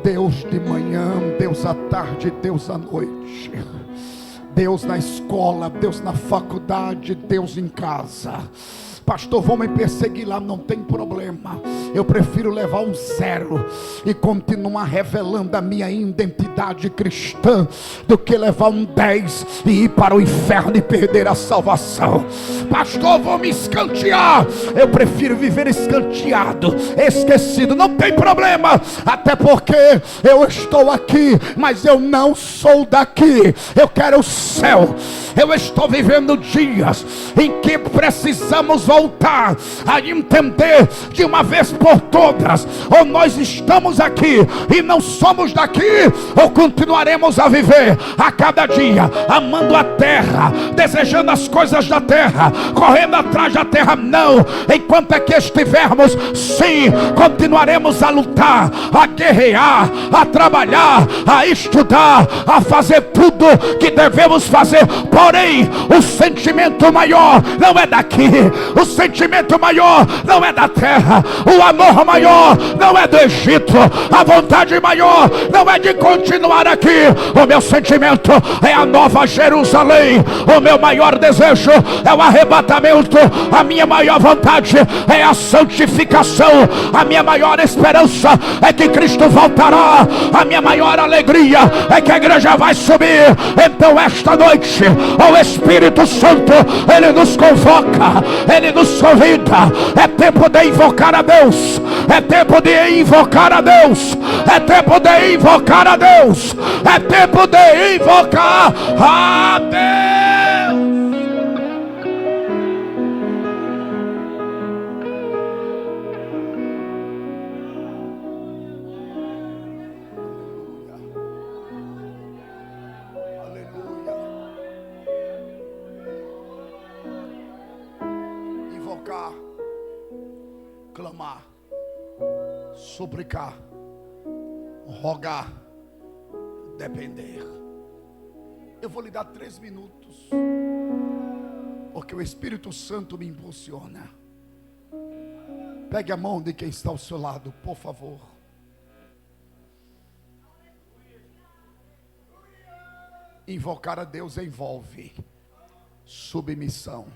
Deus de manhã, Deus à tarde, Deus à noite. Deus na escola, Deus na faculdade, Deus em casa. Pastor, vão me perseguir lá, não tem problema. Eu prefiro levar um 0 e continuar revelando a minha identidade cristã, do que levar um 10 e ir para o inferno e perder a salvação. Pastor, vão me escantear. Eu prefiro viver escanteado, esquecido, não tem problema. Até porque eu estou aqui, mas eu não sou daqui. Eu quero o céu. Eu estou vivendo dias em que precisamos voltar a entender de uma vez por todas: ou nós estamos aqui e não somos daqui, ou continuaremos a viver a cada dia amando a terra, desejando as coisas da terra, correndo atrás da terra. Não, enquanto aqui estivermos, sim, continuaremos a lutar, a guerrear, a trabalhar, a estudar, a fazer tudo que devemos fazer. Porém, o sentimento maior não é daqui, o sentimento maior não é da terra, o amor maior não é do Egito, a vontade maior não é de continuar aqui. O meu sentimento é a nova Jerusalém, o meu maior desejo é o arrebatamento, a minha maior vontade é a santificação, a minha maior esperança é que Cristo voltará, a minha maior alegria é que a igreja vai subir. Então esta noite o Espírito Santo, Ele nos convoca, Ele na sua vida. É tempo de invocar a Deus. É tempo de invocar a Deus. É tempo de invocar a Deus. É tempo de invocar a Deus. Aleluia. Invocar, clamar, suplicar, rogar, depender. Eu vou lhe dar 3 minutos, porque o Espírito Santo me impulsiona. Pegue a mão de quem está ao seu lado, por favor. Invocar a Deus envolve submissão.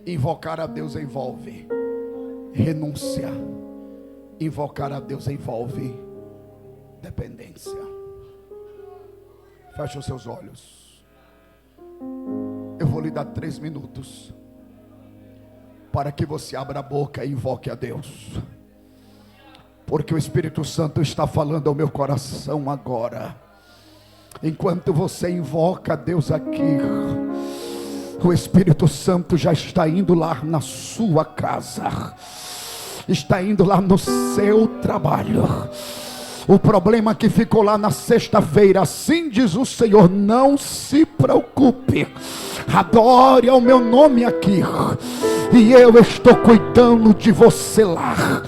Invocar a Deus envolve renúncia. Invocar a Deus envolve dependência. Feche os seus olhos. Eu vou lhe dar 3 minutos para que você abra a boca e invoque a Deus, porque o Espírito Santo está falando ao meu coração agora. Enquanto você invoca a Deus aqui, o Espírito Santo já está indo lá na sua casa, está indo lá no seu trabalho. O problema que ficou lá na sexta-feira, assim diz o Senhor, não se preocupe, adore ao meu nome aqui, e eu estou cuidando de você lá.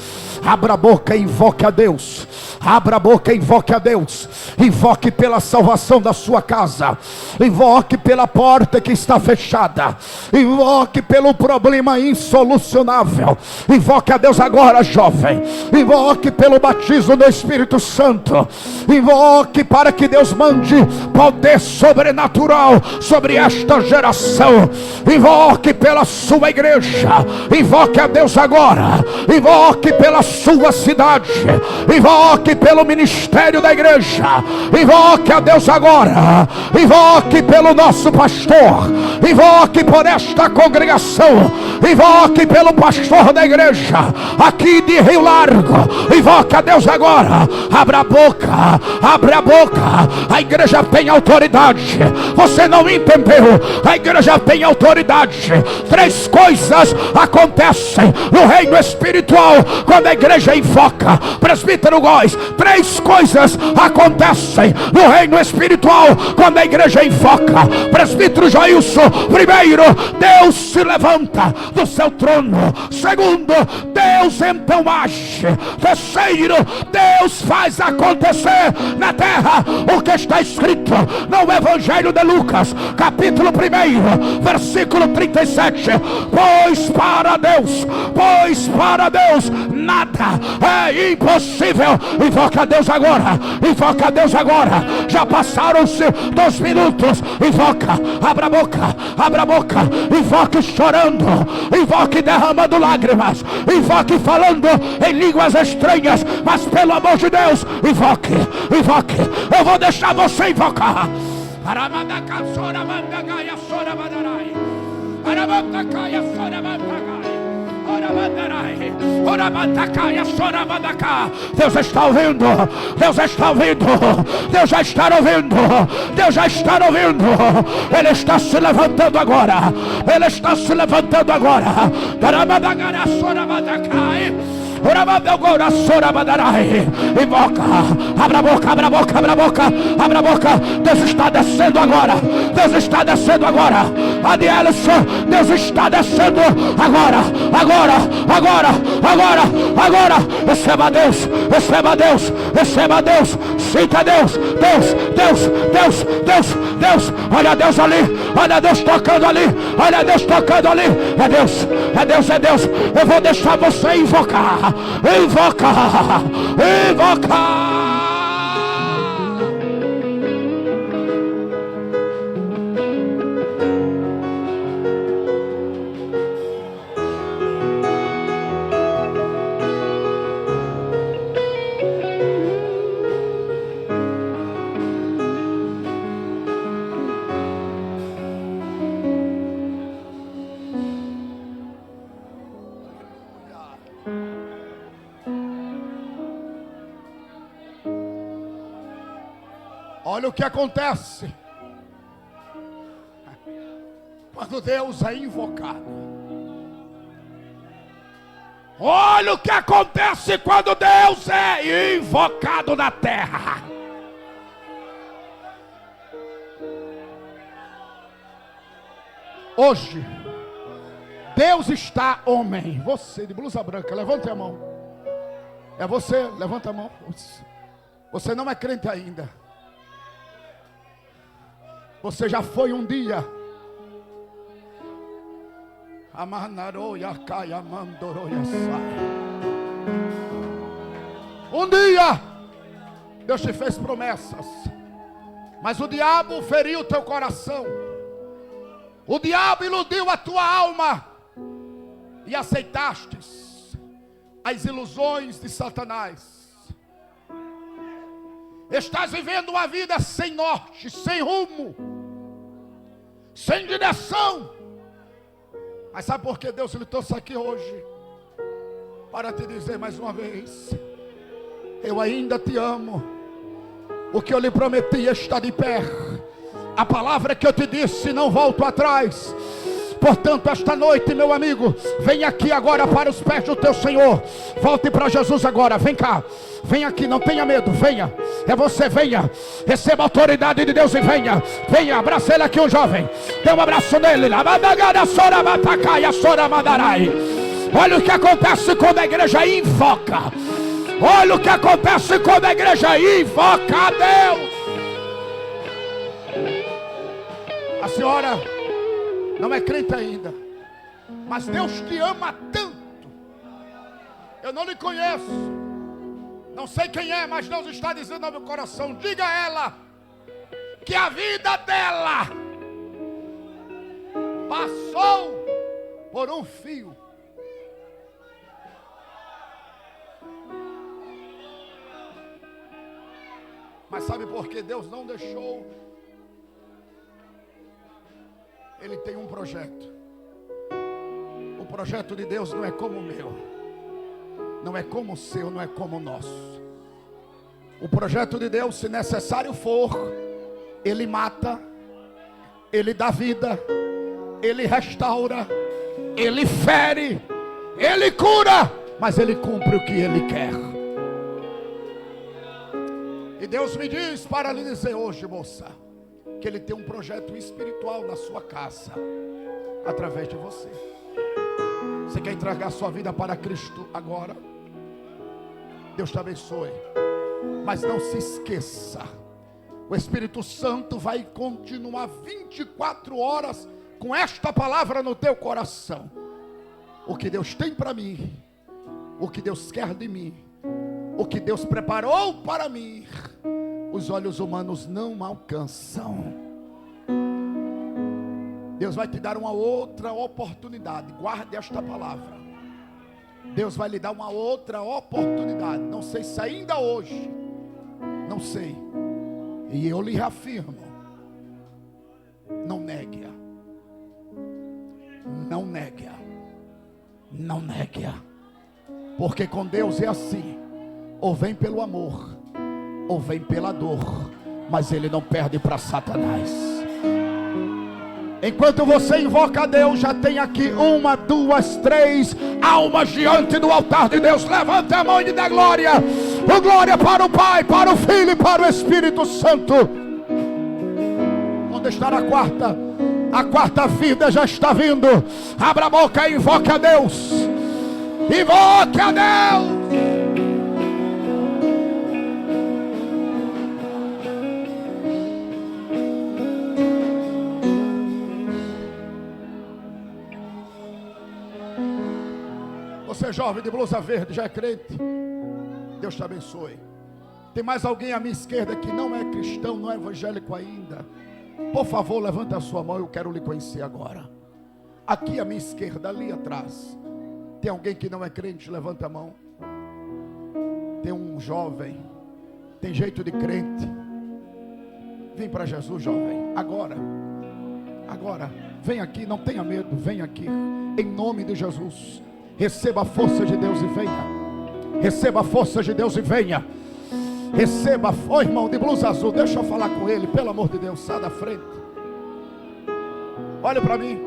Abra a boca e invoque a Deus. Abra a boca e invoque a Deus. Invoque pela salvação da sua casa. Invoque pela porta que está fechada. Invoque pelo problema insolucionável. Invoque a Deus agora, jovem. Invoque pelo batismo do Espírito Santo. Invoque para que Deus mande poder sobrenatural sobre esta geração. Invoque pela sua igreja. Invoque a Deus agora. Invoque pela sua cidade. Invoque pelo ministério da igreja. Invoque a Deus agora. Invoque pelo nosso pastor. Invoque por esta congregação. Invoque pelo pastor da igreja aqui de Rio Largo. Invoque a Deus agora. Abra a boca. Abra a boca. A igreja tem autoridade. Você não entendeu? A igreja tem autoridade. 3 coisas acontecem no reino espiritual quando a igreja invoca. Presbítero Góes, 3 coisas acontecem no reino espiritual quando a igreja invoca. Presbítero Joilson, primeiro, Deus se levanta do seu trono. Segundo, Deus então age. Terceiro, Deus faz acontecer na terra o que está escrito no Evangelho de Lucas, capítulo 1, versículo 37. Pois para Deus nada é impossível. Invoca a Deus agora. Invoca a Deus agora. Já passaram-se 2 minutos. Invoca. Abra a boca. Abra a boca. Invoque chorando. Invoque derramando lágrimas. Invoque falando em línguas estranhas. Mas pelo amor de Deus, invoque. Invoque. Eu vou deixar você invocar. Deus está ouvindo. Deus está ouvindo. Deus já está ouvindo. Deus já está ouvindo. Ele está se levantando agora. Ele está se levantando agora. Invoca. Abra a boca, abra a boca, abra a boca, abra a boca. Deus está descendo agora. Deus está descendo agora. Adielson, Deus está descendo agora. Agora, agora, agora, agora. Receba Deus, receba Deus, receba Deus. Sinta Deus, Deus, Deus, Deus, Deus, Deus. Olha Deus ali, olha Deus tocando ali, olha Deus tocando ali. É Deus, é Deus, é Deus. Eu vou deixar você invocar. Invoca, invoca. Olha o que acontece quando Deus é invocado. Olha o que acontece quando Deus é invocado na terra. Hoje, Deus está homem. Você de blusa branca, levante a mão. É você, levanta a mão. Você não é crente ainda. Você já foi um dia. Um dia Deus te fez promessas, mas o diabo feriu o teu coração. O diabo iludiu a tua alma e aceitastes as ilusões de Satanás. Estás vivendo uma vida sem norte, sem rumo, sem direção. Mas sabe por que Deus lhe trouxe aqui hoje? Para te dizer mais uma vez: eu ainda te amo. O que eu lhe prometi está de pé. A palavra que eu te disse não volto atrás. Portanto, esta noite, meu amigo, vem aqui agora para os pés do teu Senhor. Volte para Jesus agora, vem cá. Vem aqui, não tenha medo, venha. É você, venha. Receba a autoridade de Deus e venha. Venha, abraça ele aqui, um jovem. Dê um abraço nele. Olha o que acontece quando a igreja invoca. Olha o que acontece quando a igreja invoca a Deus. A senhora não é crente ainda, mas Deus te ama tanto. Eu não lhe conheço, não sei quem é, mas Deus está dizendo ao meu coração: diga a ela que a vida dela passou por um fio. Mas sabe por que Deus não deixou? Ele tem um projeto. O projeto de Deus não é como o meu, não é como o seu, não é como o nosso. O projeto de Deus, se necessário for, Ele mata, Ele dá vida, Ele restaura, Ele fere, Ele cura, mas Ele cumpre o que Ele quer. E Deus me diz para lhe dizer hoje, moça, que Ele tem um projeto espiritual na sua casa, através de você. Você quer entregar sua vida para Cristo agora? Deus te abençoe. Mas não se esqueça, o Espírito Santo vai continuar 24 horas com esta palavra no teu coração. O que Deus tem para mim, o que Deus quer de mim, o que Deus preparou para mim, os olhos humanos não alcançam. Deus vai te dar uma outra oportunidade. Guarde esta palavra. Deus vai lhe dar uma outra oportunidade. Não sei se ainda hoje, não sei. E eu lhe reafirmo: não negue-a. Não negue-a. Não negue-a. Porque com Deus é assim: ou vem pelo amor, ou vem pela dor, mas Ele não perde para Satanás. Enquanto você invoca a Deus, já tem aqui 1, 2, 3 almas diante do altar de Deus. Levante a mão e dê glória. O glória para o Pai, para o Filho e para o Espírito Santo. Onde está a quarta? A quarta vida já está vindo. Abra a boca e invoque a Deus. Invoque a Deus. Você jovem de blusa verde, já é crente? Deus te abençoe. Tem mais alguém à minha esquerda que não é cristão, não é evangélico ainda? Por favor, levanta a sua mão, eu quero lhe conhecer agora. Aqui à minha esquerda, ali atrás. Tem alguém que não é crente? Levanta a mão. Tem um jovem, tem jeito de crente. Vem para Jesus, jovem, agora. Agora, vem aqui, não tenha medo, vem aqui. Em nome de Jesus. Receba a força de Deus e venha. Receba a força de Deus e venha. Receba, foi irmão de blusa azul, deixa eu falar com ele, pelo amor de Deus, sai da frente. Olha para mim.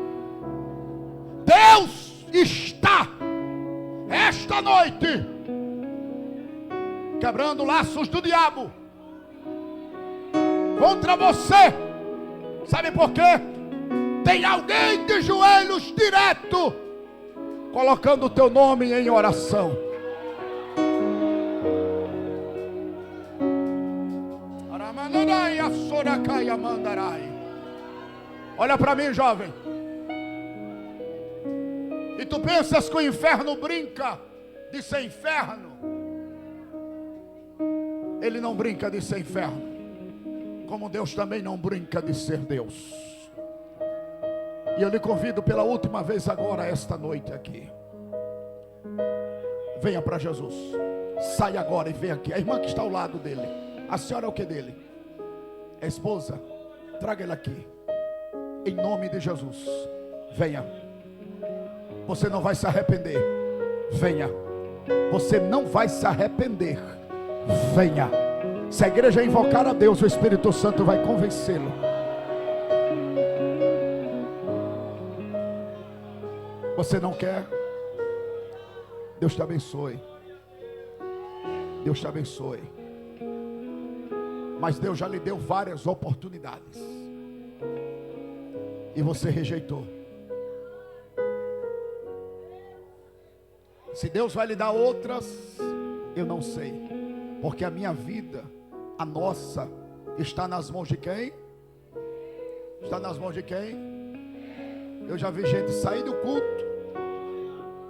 Deus está esta noite quebrando laços do diabo contra você. Sabe por quê? Tem alguém de joelhos direto colocando o teu nome em oração. Olha para mim, jovem. E tu pensas que o inferno brinca de ser inferno? Ele não brinca de ser inferno, como Deus também não brinca de ser Deus. E eu lhe convido pela última vez agora, esta noite aqui. Venha para Jesus. Saia agora e venha aqui. A irmã que está ao lado dele. A senhora é o que dele? É a esposa. Traga ele aqui. Em nome de Jesus. Venha. Você não vai se arrepender. Venha. Você não vai se arrepender. Venha. Se a igreja invocar a Deus, o Espírito Santo vai convencê-lo. Você não quer? Deus te abençoe. Deus te abençoe. Mas Deus já lhe deu várias oportunidades e você rejeitou. Se Deus vai lhe dar outras, eu não sei, porque a minha vida, a nossa, está nas mãos de quem? Está nas mãos de quem? Eu já vi gente sair do culto,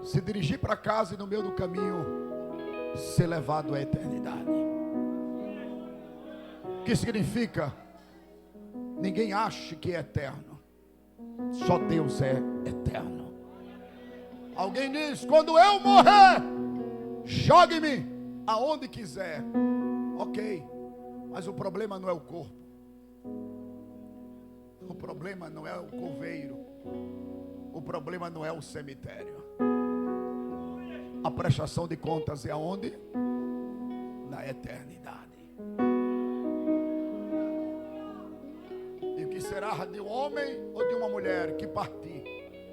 se dirigir para casa e no meio do caminho ser levado à eternidade. O que significa? Ninguém acha que é eterno, só Deus é eterno. Alguém diz: quando eu morrer, jogue-me aonde quiser. Ok, mas o problema não é o corpo, o problema não é o coveiro, o problema não é o cemitério. A prestação de contas é aonde? Na eternidade. E o que será de um homem ou de uma mulher que partir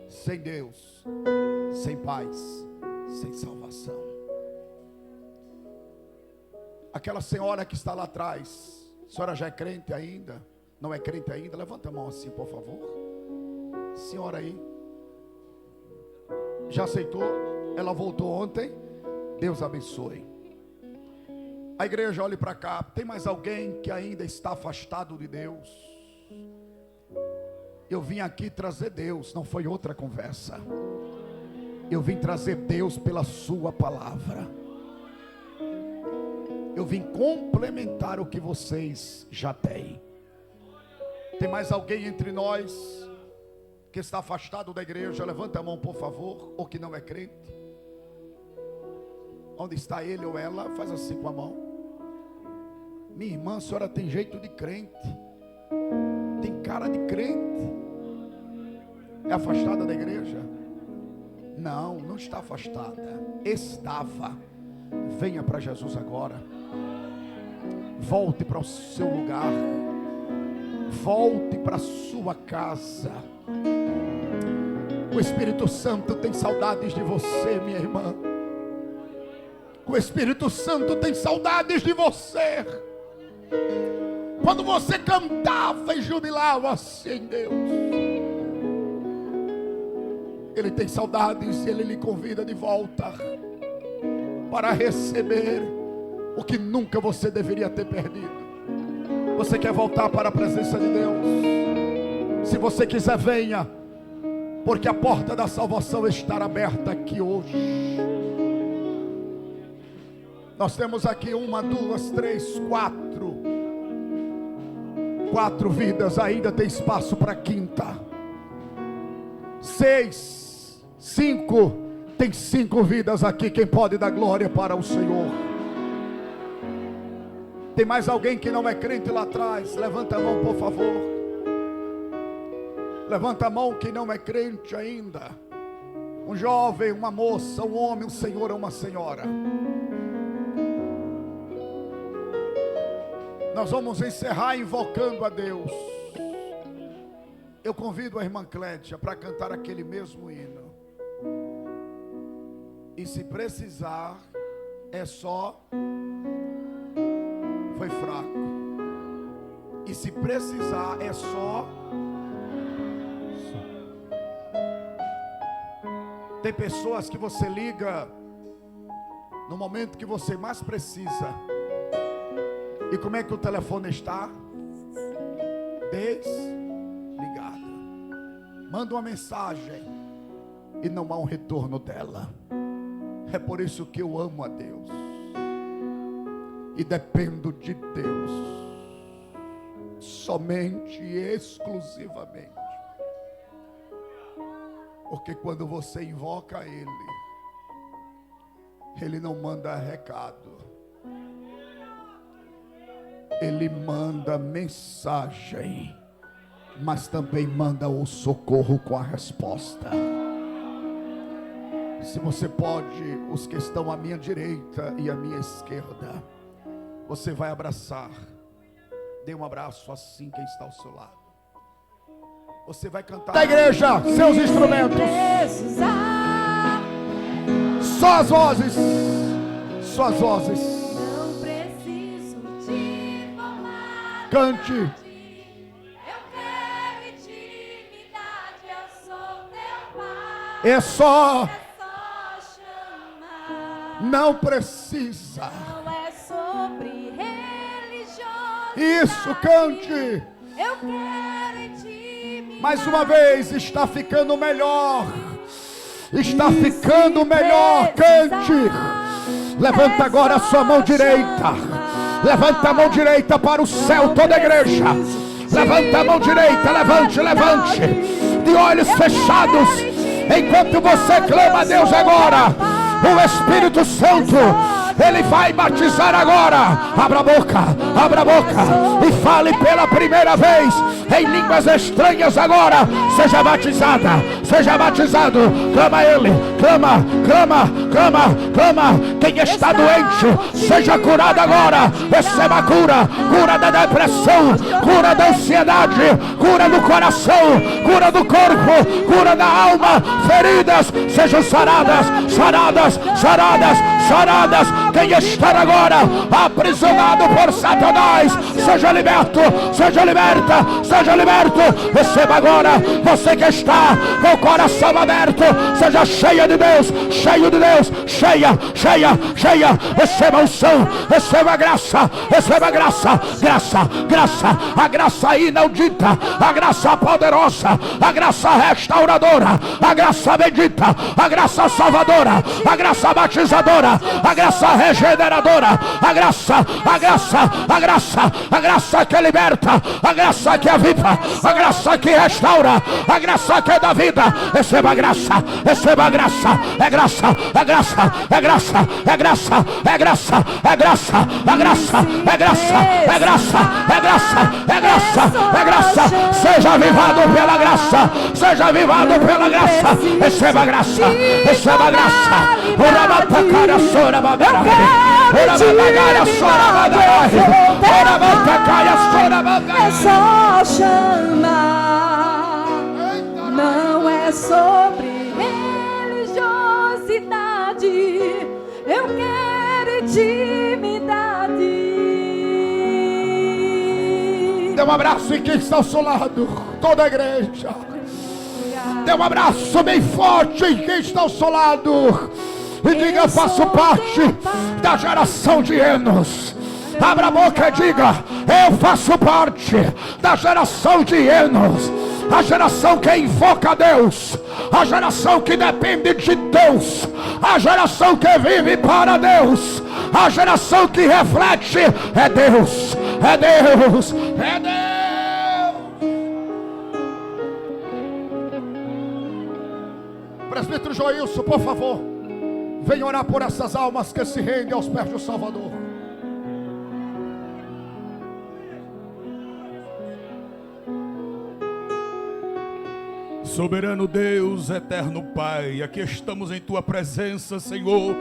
sem Deus, sem paz, sem salvação? Aquela senhora que está lá atrás, a senhora já é crente ainda? Não é crente ainda? Levanta a mão assim, por favor. Senhora aí, já aceitou? Ela voltou ontem. Deus abençoe. A igreja, olhe para cá. Tem mais alguém que ainda está afastado de Deus? Eu vim aqui trazer Deus, não foi outra conversa. Eu vim trazer Deus pela sua palavra. Eu vim complementar o que vocês já têm. Tem mais alguém entre nós que está afastado da igreja? Levanta a mão, por favor. Ou que não é crente. Onde está ele ou ela? Faz assim com a mão. Minha irmã, a senhora tem jeito de crente, tem cara de crente. É afastada da igreja? Não, não está afastada. Estava. Venha para Jesus agora. Volte para o seu lugar. Volte para a sua casa. O Espírito Santo tem saudades de você, minha irmã. O Espírito Santo tem saudades de você. Quando você cantava e jubilava-se em Deus, Ele tem saudades e Ele lhe convida de volta para receber o que nunca você deveria ter perdido. Você quer voltar para a presença de Deus? Se você quiser, venha, porque a porta da salvação está aberta aqui hoje. Nós temos aqui 1, 2, 3, 4. 4 vidas, ainda tem espaço para a quinta. 6, 5, tem 5 vidas aqui. Quem pode dar glória para o Senhor? Tem mais alguém que não é crente lá atrás? Levanta a mão, por favor. Levanta a mão que não é crente ainda. Um jovem, uma moça, um homem, um senhor ou uma senhora. Nós vamos encerrar invocando a Deus. Eu convido a irmã Clétia para cantar aquele mesmo hino. E se precisar, é só... Foi fraco. E se precisar, é só... Tem pessoas que você liga no momento que você mais precisa. E como é que o telefone está? Desligado. Manda uma mensagem e não há um retorno dela. É por isso que eu amo a Deus e dependo de Deus, somente e exclusivamente. Porque quando você invoca Ele, Ele não manda recado, Ele manda mensagem, mas também manda o socorro com a resposta. Se você pode, os que estão à minha direita e à minha esquerda, você vai abraçar. Dê um abraço assim quem está ao seu lado. Você vai cantar da igreja, seus instrumentos. Só as vozes. Só as vozes. Não preciso de formalidade. Cante. Eu quero intimidade. Eu sou teu pai. É só. Chamar. Não precisa. Não é sobre religiosidade. Isso, cante. Eu quero intimidade. Mais uma vez, está ficando melhor. Está ficando melhor. Cante. Levanta agora a sua mão direita. Levanta a mão direita para o céu, toda a igreja. Levanta a mão direita, levante, levante. De olhos fechados. Enquanto você clama a Deus agora, o Espírito Santo, Ele vai batizar agora. Abra a boca e fale pela primeira vez em línguas estranhas agora. Seja batizada, seja batizado. Clama Ele, clama, clama, clama, clama. Quem está doente, seja curado agora. Receba a cura, cura da depressão, cura da ansiedade, cura do coração, cura do corpo, cura da alma. Feridas sejam saradas, saradas, saradas, saradas. Quem está agora aprisionado por Satanás, seja liberto, seja liberta, seja liberto. Receba agora, você que está com o coração aberto, seja cheia de Deus, cheio de Deus, cheia, cheia, cheia. Receba unção, receba graça, receba graça, graça, graça, a graça inaudita, a graça poderosa, a graça restauradora, a graça bendita, a graça salvadora, a graça batizadora, a graça regeneradora, a graça, a graça, a graça, a graça que liberta, a graça que aviva, a graça que restaura, a graça que dá vida. Receba a graça, receba a graça, é graça, é graça, é graça, é graça, é graça, é graça, é graça, é graça, é graça, é graça, é graça, é graça. Seja avivado pela graça, seja avivado pela graça. Receba a graça, receba a graça. Ora batacara sora babera, ora batacara sora babera, ora batacara sora babera. É só chamar. Não é sobre religiosidade. Eu quero intimidade. Dê um abraço em quem está ao seu lado, toda a igreja. Dê um abraço bem forte em quem está ao seu lado. E diga: eu faço parte da geração de Enos. Abra a boca e diga: eu faço parte da geração de Enos. A geração que invoca a Deus, a geração que depende de Deus, a geração que vive para Deus, a geração que reflete é Deus, é Deus, é Deus. Presbítero Joilson, por favor, venha orar por essas almas que se rendem aos pés do Salvador. Soberano Deus, eterno Pai, aqui estamos em Tua presença, Senhor,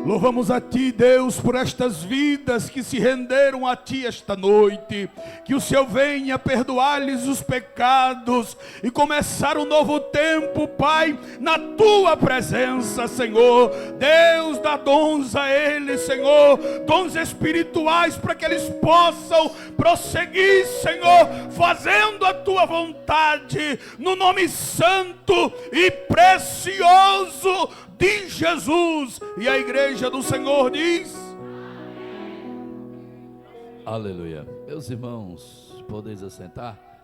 Louvamos a Ti, Deus, por estas vidas que se renderam a Ti esta noite. Que o Senhor venha perdoar-lhes os pecados e começar um novo tempo, Pai, na Tua presença, Senhor. Deus, dá dons a eles, Senhor, dons espirituais para que eles possam prosseguir, Senhor, fazendo a Tua vontade, no nome santo e precioso de Jesus. E a igreja do Senhor diz: aleluia. Meus irmãos, podeis assentar?